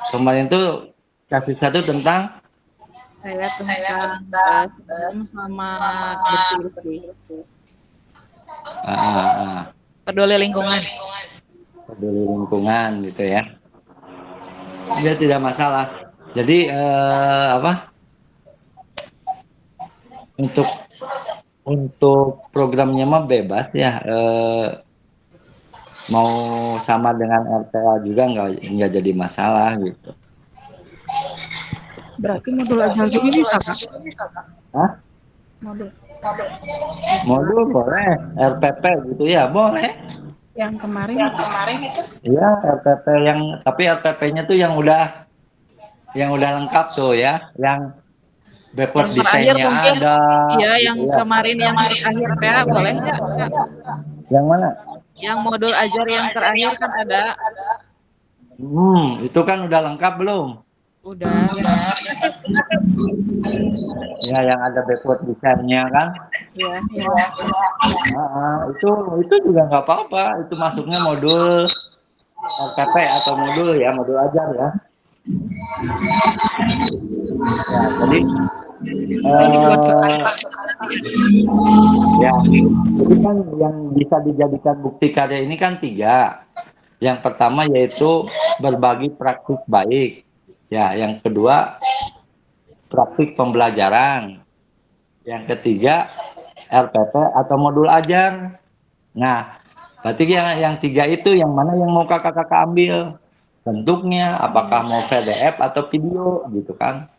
kemarin tuh kasih satu tentang Saya tentang sebelum sama bersih. Peduli lingkungan. peduli lingkungan gitu ya. Ya tidak masalah. Jadi apa? Untuk programnya mah bebas ya. Mau sama dengan RTL juga nggak jadi masalah gitu. Berarti modul ajar juga bisa Kak? Hah? Modul boleh, RPP gitu ya boleh. Yang kemarin itu? Iya RPP tapi RPP-nya tuh yang udah lengkap tuh ya, yang backward desainnya ada. Iya, yang gitu ya. kemarin yang terakhir PA boleh nggak? Yang mana? Yang modul ajar yang terakhir kan ada. Itu kan udah lengkap belum? Udah. Ya yang ada backward desainnya kan? Iya. Itu juga nggak apa-apa. Itu masuknya modul RPP atau modul ajar ya. Ya jadi jadi kan yang bisa dijadikan bukti karya ini kan 3. Yang pertama yaitu berbagi praktik baik. Ya, yang kedua praktik pembelajaran. Yang ketiga RPP atau modul ajar. Nah, berarti yang 3 itu yang mana yang mau kakak ambil? Bentuknya apakah mau PDF atau video gitu kan?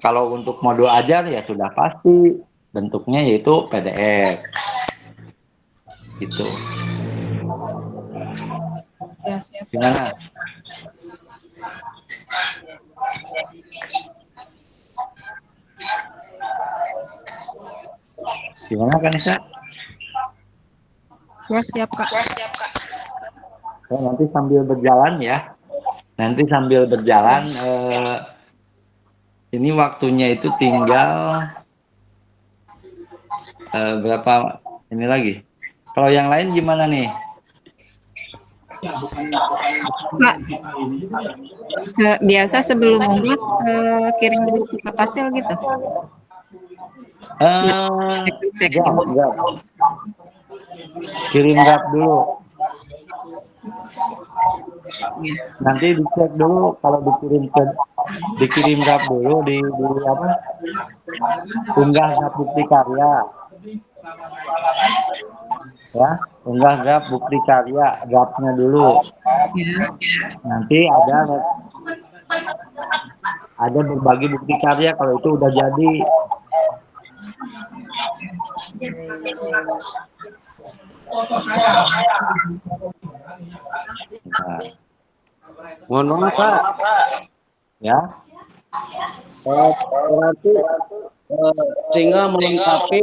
Kalau untuk modul ajar ya sudah pasti bentuknya yaitu PDF. Gitu. Ya, siap. Gimana? Gimana Kanisa? Ya, siap Kak. Nanti sambil berjalan ya. Ini waktunya itu tinggal berapa ini lagi? Kalau yang lain gimana nih? Pak, biasa sebelum unggah kirim dulu ke Pak Fasil gitu. Enggak. Kirim draft dulu. Nanti dicek dulu kalau dikirim draft dulu di apa? Unggah draft bukti karya. Ya, unggah draft bukti karya, draftnya dulu. Nanti ada berbagi bukti karya kalau itu udah jadi. Nah. Mohon maaf Pak. Ya. Berarti tinggal melengkapi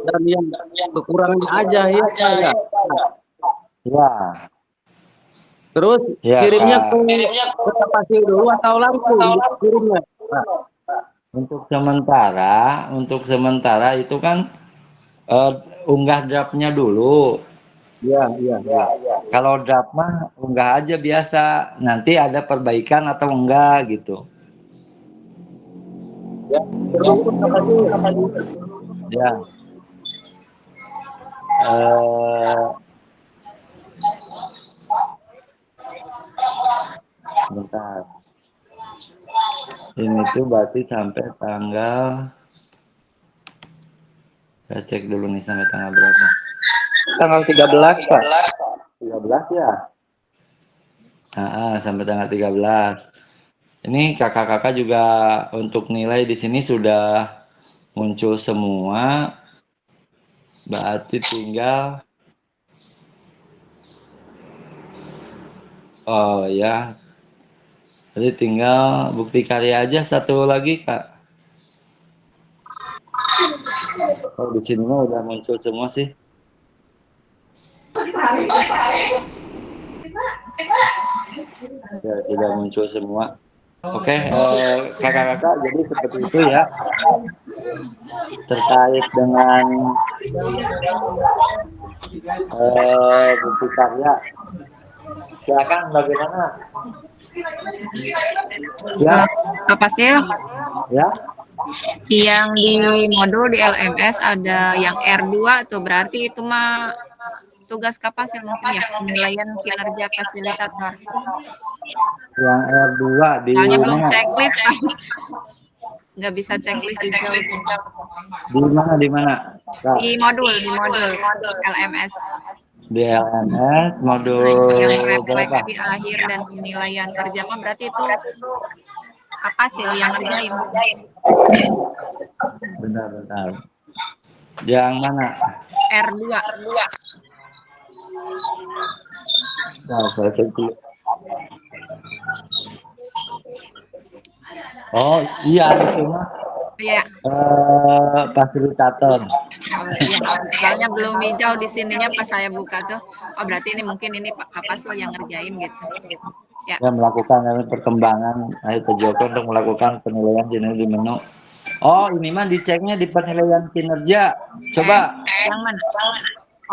dan yang kekurangannya aja ya Pak ya. Ya. Terus kirimnya ke Pak Fasil dulu atau langsung kirimnya Pak? Untuk sementara itu kan unggah draftnya dulu. Iya. Kalau draft mah unggah aja biasa. Nanti ada perbaikan atau enggak gitu. Ya. Bentar. Ini tuh berarti sampai tanggal, saya cek dulu nih sampai tanggal berapa. Tanggal 13, Pak. 13 ya? Sampai tanggal 13. Ini kakak-kakak juga untuk nilai di sini sudah muncul semua. Berarti tinggal ya. Jadi tinggal bukti karya aja satu lagi, Kak. Oh, di sini mah udah muncul semua sih. Ya, sudah muncul semua. Oke, kakak-kakak, jadi seperti itu ya. Terkait dengan bukti karya. Silakan bagaimana? Ya, Kak Fasil, ya. yang di modul di LMS ada yang R2 tuh, berarti itu mah tugas Kak Fasil mungkin ya, penilaian kinerja fasilitator. Yang R2 di Soalnya belum mana? checklist, Pak. Nggak bisa checklist di jauh. Di mana? Kak? Di modul LMS. Di LMS modul Yang berapa? refleksi akhir dan penilaian kerja mah berarti itu Kak Fasil yang ngerjain. Bentar. Yang mana? R2. Nah, saya cek. Oh iya, itu mah Iya. fasilitator. Iya. Soalnya belum hijau di sininya pas saya buka tuh. Oh berarti ini mungkin ini Pak Kak Fasil yang ngerjain gitu. Ya. Yang melakukan perkembangan, Pak Joko untuk melakukan penilaian kinerja di menu. Oh ini mah diceknya di penilaian kinerja. Coba. Yang mana?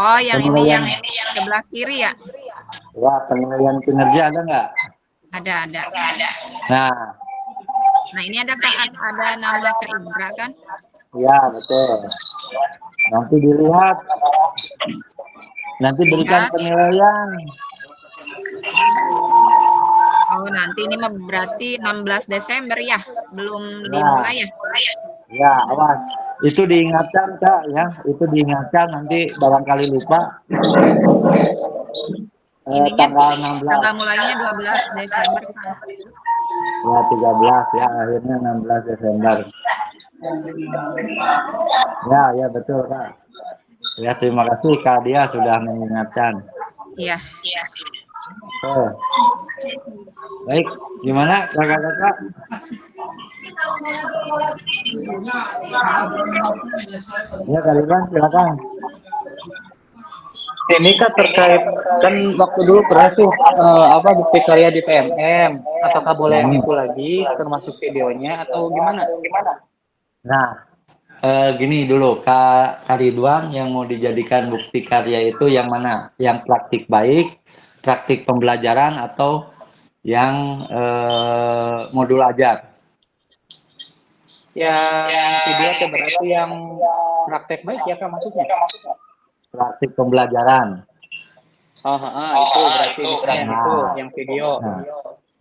Oh yang penilaian. ini yang sebelah kiri ya? Ya penilaian kinerja ada nggak? Ada. Nah ini ada nama Kak Indra kan? Ya betul. Nanti dilihat. Nanti berikan penilaian. Oh nanti ini mah berarti 16 Desember ya? Belum dimulai ya? Ya awas. Itu diingatkan Kak ya. Itu diingatkan nanti barangkali lupa. Tanggal 16. Tanggal mulainya 12 Desember kan? Ya 13 ya, akhirnya 16 Desember. Ya betul Kak. Ya terima kasih Kak Dia sudah mengingatkan. Iya. Baik, gimana kakak-kakak? Ya Kak Ridwan, silakan. Ini Kak terkait kan waktu dulu pernah tuh bukti karya di PMM, ataukah boleh yang itu lagi termasuk videonya atau gimana? Nah, gini dulu Kak Ridwan, yang mau dijadikan bukti karya itu yang mana? Yang praktik baik, praktik pembelajaran, atau yang modul ajar? Yang video itu berarti yang praktek baik ya Kak maksudnya? Praktik pembelajaran. Itu berarti itu yang video. Nah,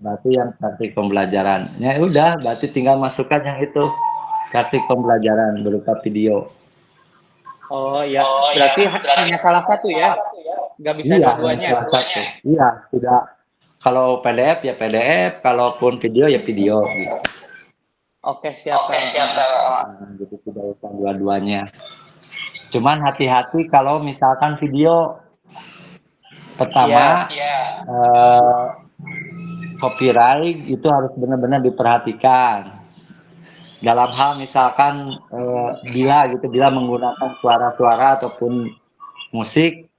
berarti yang praktik pembelajaran. Ya udah, berarti tinggal masukkan yang itu praktik pembelajaran berupa video. Oh iya, berarti hanya salah satu ya? Nggak bisa dua-duanya? Salah satu. Iya, tidak. Kalau PDF ya PDF, kalaupun video ya video. Gitu. Oke, siap. Jadi tidak usah dua-duanya. Cuman hati-hati kalau misalkan video pertama copyright itu harus benar-benar diperhatikan. Dalam hal misalkan bila menggunakan suara-suara ataupun musik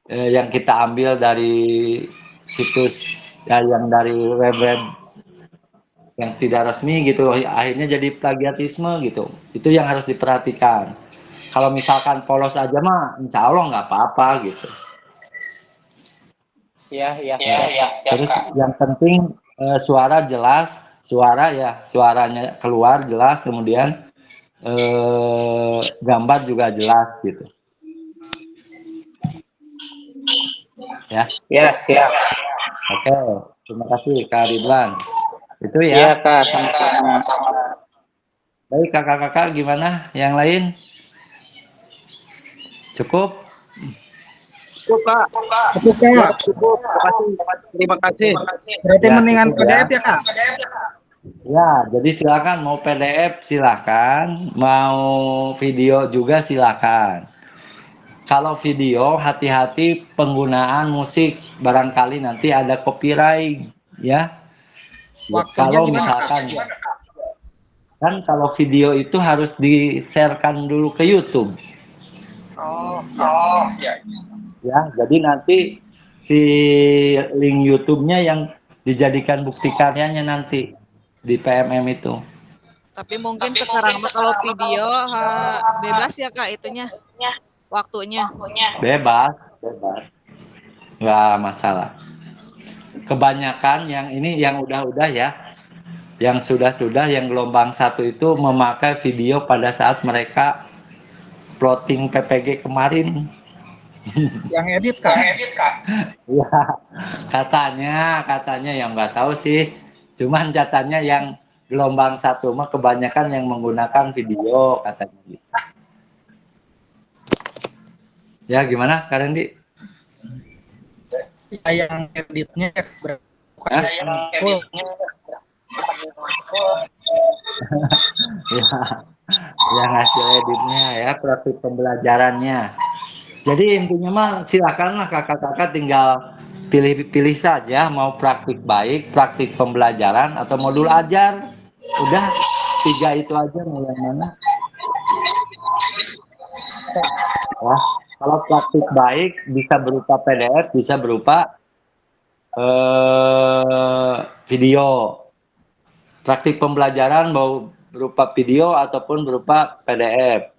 yang kita ambil dari situs yang dari web yang tidak resmi gitu, akhirnya jadi plagiatisme gitu. Itu yang harus diperhatikan. Kalau misalkan polos aja mah, insya Allah nggak apa-apa gitu. Iya. Terus yang penting suara jelas, suara ya, suaranya keluar jelas, kemudian gambar juga jelas gitu. Ya. Ya, siap. Oke, terima kasih Kak Ridwan. Itu ya. Iya, Kak, sama-sama. Baik, kakak-kakak gimana? Yang lain? Cukup? Cukup, Kak. Cukup, Kak. Cukup. Terima kasih. Berarti Ya, mendingan cukup ya. PDF ya, Kak? Ya, jadi silakan mau PDF silakan, mau video juga silakan. Kalau video hati-hati penggunaan musik, barangkali nanti ada copyright ya. Waktunya Kalau gimana, misalkan Kak? kan kalau video itu harus di-sharekan dulu ke YouTube. Ya. Ya, jadi nanti si link YouTube-nya yang dijadikan bukti karyanya nanti di PMM itu. Tapi mungkin sekarang mah kalau video bebas ya Kak itunya. Waktunya. Bebas, nggak masalah. Kebanyakan yang ini yang udah ya, yang sudah yang gelombang 1 itu memakai video pada saat mereka plotting PPG kemarin. Yang edit, Kak? Ya, katanya yang nggak tahu sih. Cuman katanya yang gelombang 1 mah kebanyakan yang menggunakan video katanya gitu. Ya gimana Kak Rendi? Ya, yang editnya bukan full. Ya, yang hasil editnya ya, praktik pembelajarannya. Jadi intinya mah silakanlah kakak-kakak tinggal pilih saja mau praktik baik, praktik pembelajaran atau modul ajar. Udah 3 itu aja mau yang mana. Ya, kalau praktik baik bisa berupa PDF, bisa berupa video. Praktik pembelajaran mau berupa video ataupun berupa PDF.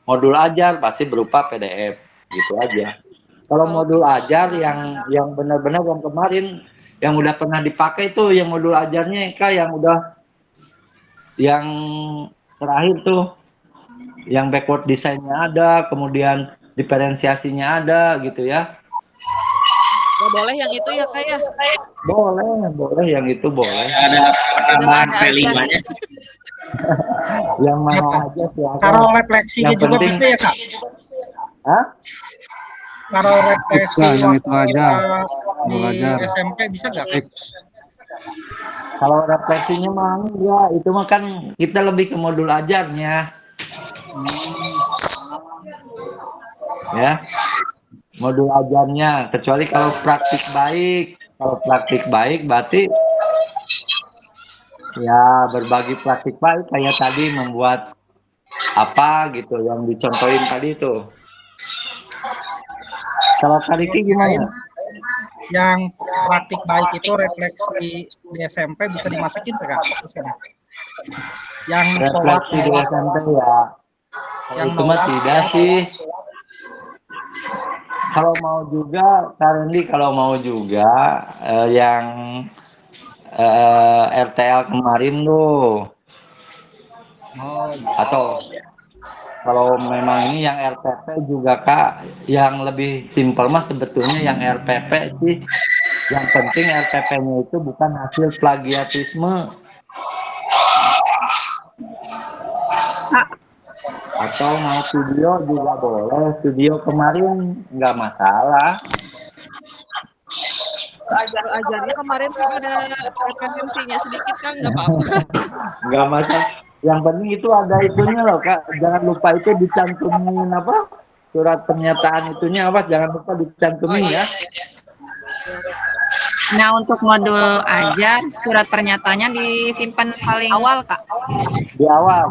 Modul ajar pasti berupa PDF, gitu aja. Kalau modul ajar yang benar-benar yang kemarin yang udah pernah dipakai tuh yang modul ajarnya Kak, yang terakhir tuh yang backward design-nya ada, kemudian diferensiasinya ada gitu ya. Ya boleh yang itu ya Kak ya. Boleh yang itu boleh. Ada P5-nya. Yang mana aja silakan. Taruh refleksinya juga penting, bisa ya Kak? Hah? Taruh refleksi yang itu aja. di SMP bisa nggak? Kalau refleksinya mah enggak, itu mah kan kita lebih ke modul ajarnya. Ya. Modul ajarnya, kecuali kalau praktik baik berarti ya berbagi praktik baik kayak tadi membuat apa gitu yang dicontohin tadi itu. Kalau Kariki gimana? Yang praktik baik itu refleksi di SMP bisa dimasukin Kak? Yang refleksi di SMP ya. Yang itu mah tidak sih. Kalau mau juga, Karendi kalau mau juga yang RTL kemarin tuh. Atau kalau memang ini yang RPP juga Kak, yang lebih simpel mah sebetulnya yang RPP sih. Yang penting RPP-nya itu bukan hasil plagiatisme. Atau mau video juga boleh, video kemarin nggak masalah. Ajarnya kemarin sih ada referensinya sedikit kan nggak apa-apa. Nggak masalah. Yang penting itu ada itunya loh Kak. Jangan lupa itu dicantumin apa? Surat pernyataan itunya apa? Jangan lupa dicantumin ya. Nah, untuk modul ajar, surat pernyataannya disimpan paling awal, Kak. Di awal.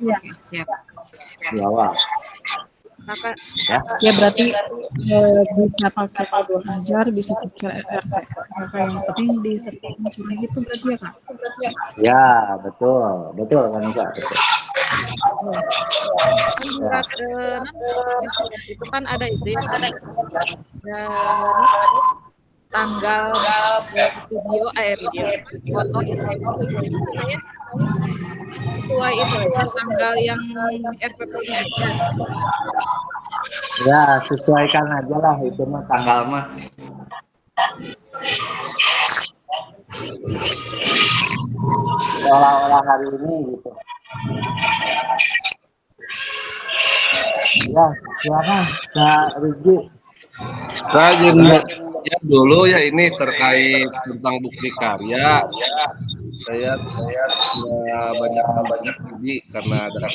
Ya, siap. Di awal. Ya berarti bisa pakai modul ajar, bisa pakai RT. Yang penting disertakan surat itu berarti ya Kak? Ya, betul kan Kak. Surat itu kan ada itu ya. tanggal video foto saya sesuai itu tanggal yang RPP-nya aja. Ya, sesuaikan aja lah itu mah tanggal mah. Seolah-olah hari ini gitu. Ya, silakan Kak Rizky. Rajin ya dulu ya ini terkait tentang bukti karya. Saya banyak studi karena ada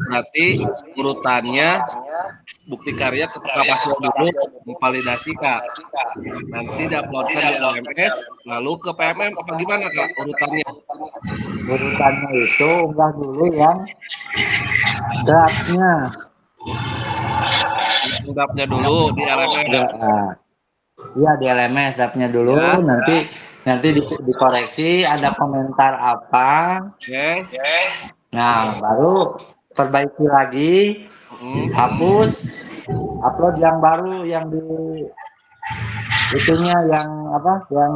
berarti urutannya bukti karya ketika pasien dulu memvalidasi Kak. Nanti diuploadkan di LMS lalu ke PMM apa gimana Kak urutannya? Urutannya itu unggah dulu yang draftnya. Draftnya dulu di LMS. Iya di LMS draftnya dulu, Ya. nanti dikoreksi ada komentar apa. Oke. Nah baru perbaiki lagi, hapus, upload yang baru yang di itunya yang apa yang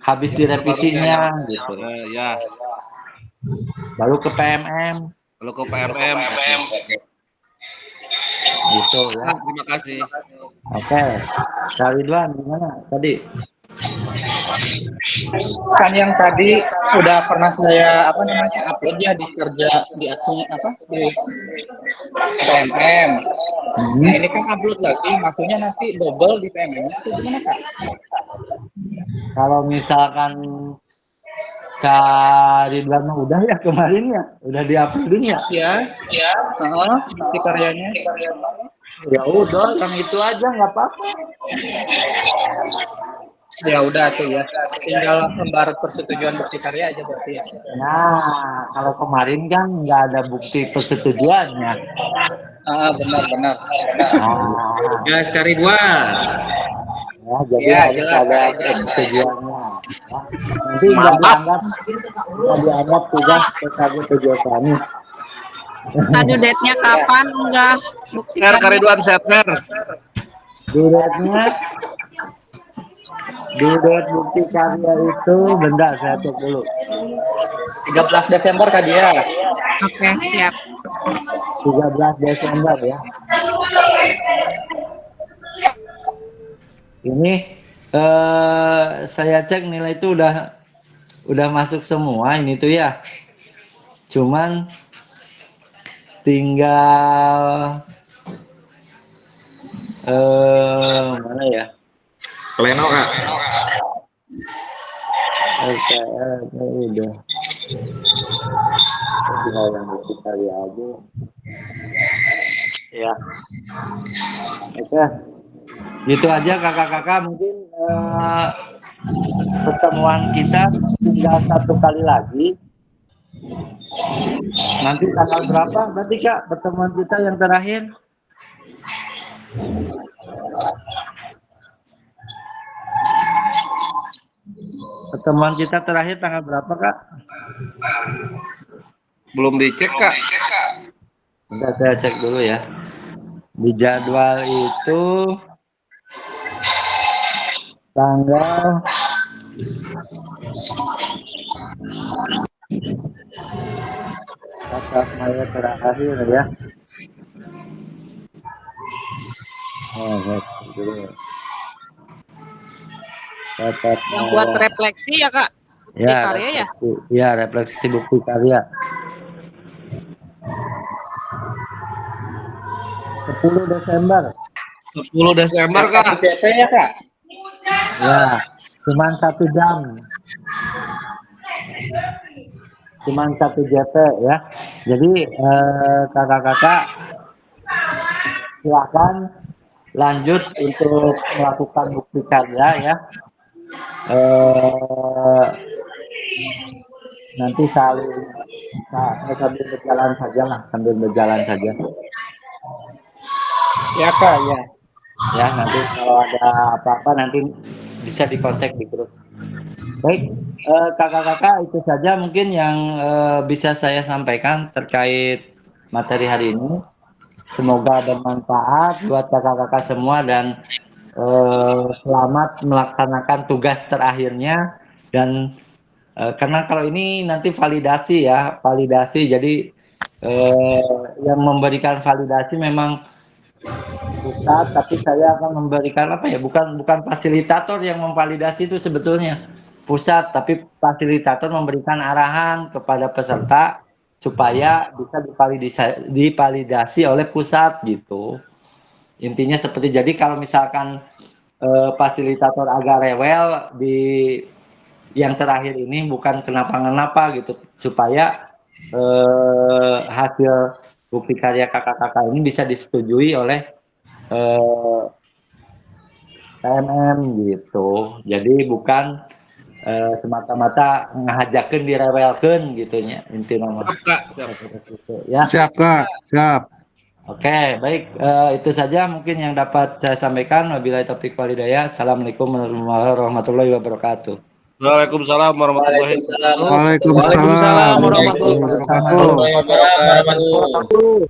habis direvisinya gitu. Ya. Baru ke PMM. Lalu ke PMM. Gitu ya. Terima kasih. Oke. Kak Ridwan gimana tadi? Kan yang tadi udah pernah saya upload ya di kerja di adsense di PMM. Nah ini kan upload lagi, maksudnya nanti double di PMM-nya itu gimana Kak? Kalau misalkan Kak Ridwan mah udah ya kemarin ya, udah diuploadin ya? Ya. Bukti karyanya. Ya udah, yang itu aja nggak apa-apa. Ya udah tuh ya, tinggal lembar persetujuan bukti karya aja berarti ya. Nah, kalau kemarin kan nggak ada bukti persetujuannya. Benar. Ya, Kak Ridwan. Ya, jadi harus ada persetujuannya. Ya. Nanti nggak dianggap tugas PKG tujuan kami. Aduh, date-nya kapan? Enggak. Bukti Kak Ridwan share. Date bukti karya itu bentar saya cek dulu. 13 Desember Kak dia. Oke, siap. 13 Desember ya. Ini saya cek nilai itu udah masuk semua ini tuh ya. Cuman tinggal mana ya? Pleno Kak. Oke, udah. Tinggal yang bukti karya aja. Ya. Oke. Gitu aja kakak-kakak, mungkin pertemuan kita tinggal 1 kali lagi. Nanti tanggal berapa berarti Kak pertemuan kita yang terakhir? Pertemuan kita terakhir tanggal berapa Kak? Belum dicek Kak. Bentar saya cek dulu ya. Di jadwal itu tanggal Batas Maya terakhir ya. Yang buat refleksi ya Kak, bukti karya ya? Ya, refleksi bukti karya. 10 Desember. 10 Desember Kak. CP ya Kak? Ya, cuman 1 jam. Cuman 1 JP ya. Jadi kakak-kakak silakan lanjut untuk melakukan bukti karya ya. Nanti sambil berjalan saja lah, sambil berjalan saja. Ya Kak, ya. Ya, nanti kalau ada apa-apa nanti bisa dikontak di grup. Baik, kakak-kakak itu saja mungkin yang bisa saya sampaikan terkait materi hari ini. Semoga bermanfaat buat kakak-kakak semua dan selamat melaksanakan tugas terakhirnya dan karena kalau ini nanti validasi ya, validasi. Jadi yang memberikan validasi memang pusat, tapi saya akan memberikan apa ya? Bukan fasilitator yang memvalidasi itu sebetulnya pusat, tapi fasilitator memberikan arahan kepada peserta supaya bisa divalidasi oleh pusat gitu. Intinya seperti jadi kalau misalkan fasilitator agak rewel di yang terakhir ini bukan kenapa-kenapa gitu supaya hasil bukti karya kakak-kakak ini bisa disetujui oleh KMM gitu. Jadi bukan semata-mata ngajakeun direwelkeun gitunya intinya. Siap Kak, siap. Ya. Siap Kak, siap. Oke, baik. Itu saja mungkin yang dapat saya sampaikan. Wabillahi taufiq wal hidayah. Assalamualaikum warahmatullahi wabarakatuh. Waalaikumsalam warahmatullahi wabarakatuh. Waalaikumsalam warahmatullahi wabarakatuh. Warahmatullahi wabarakatuh.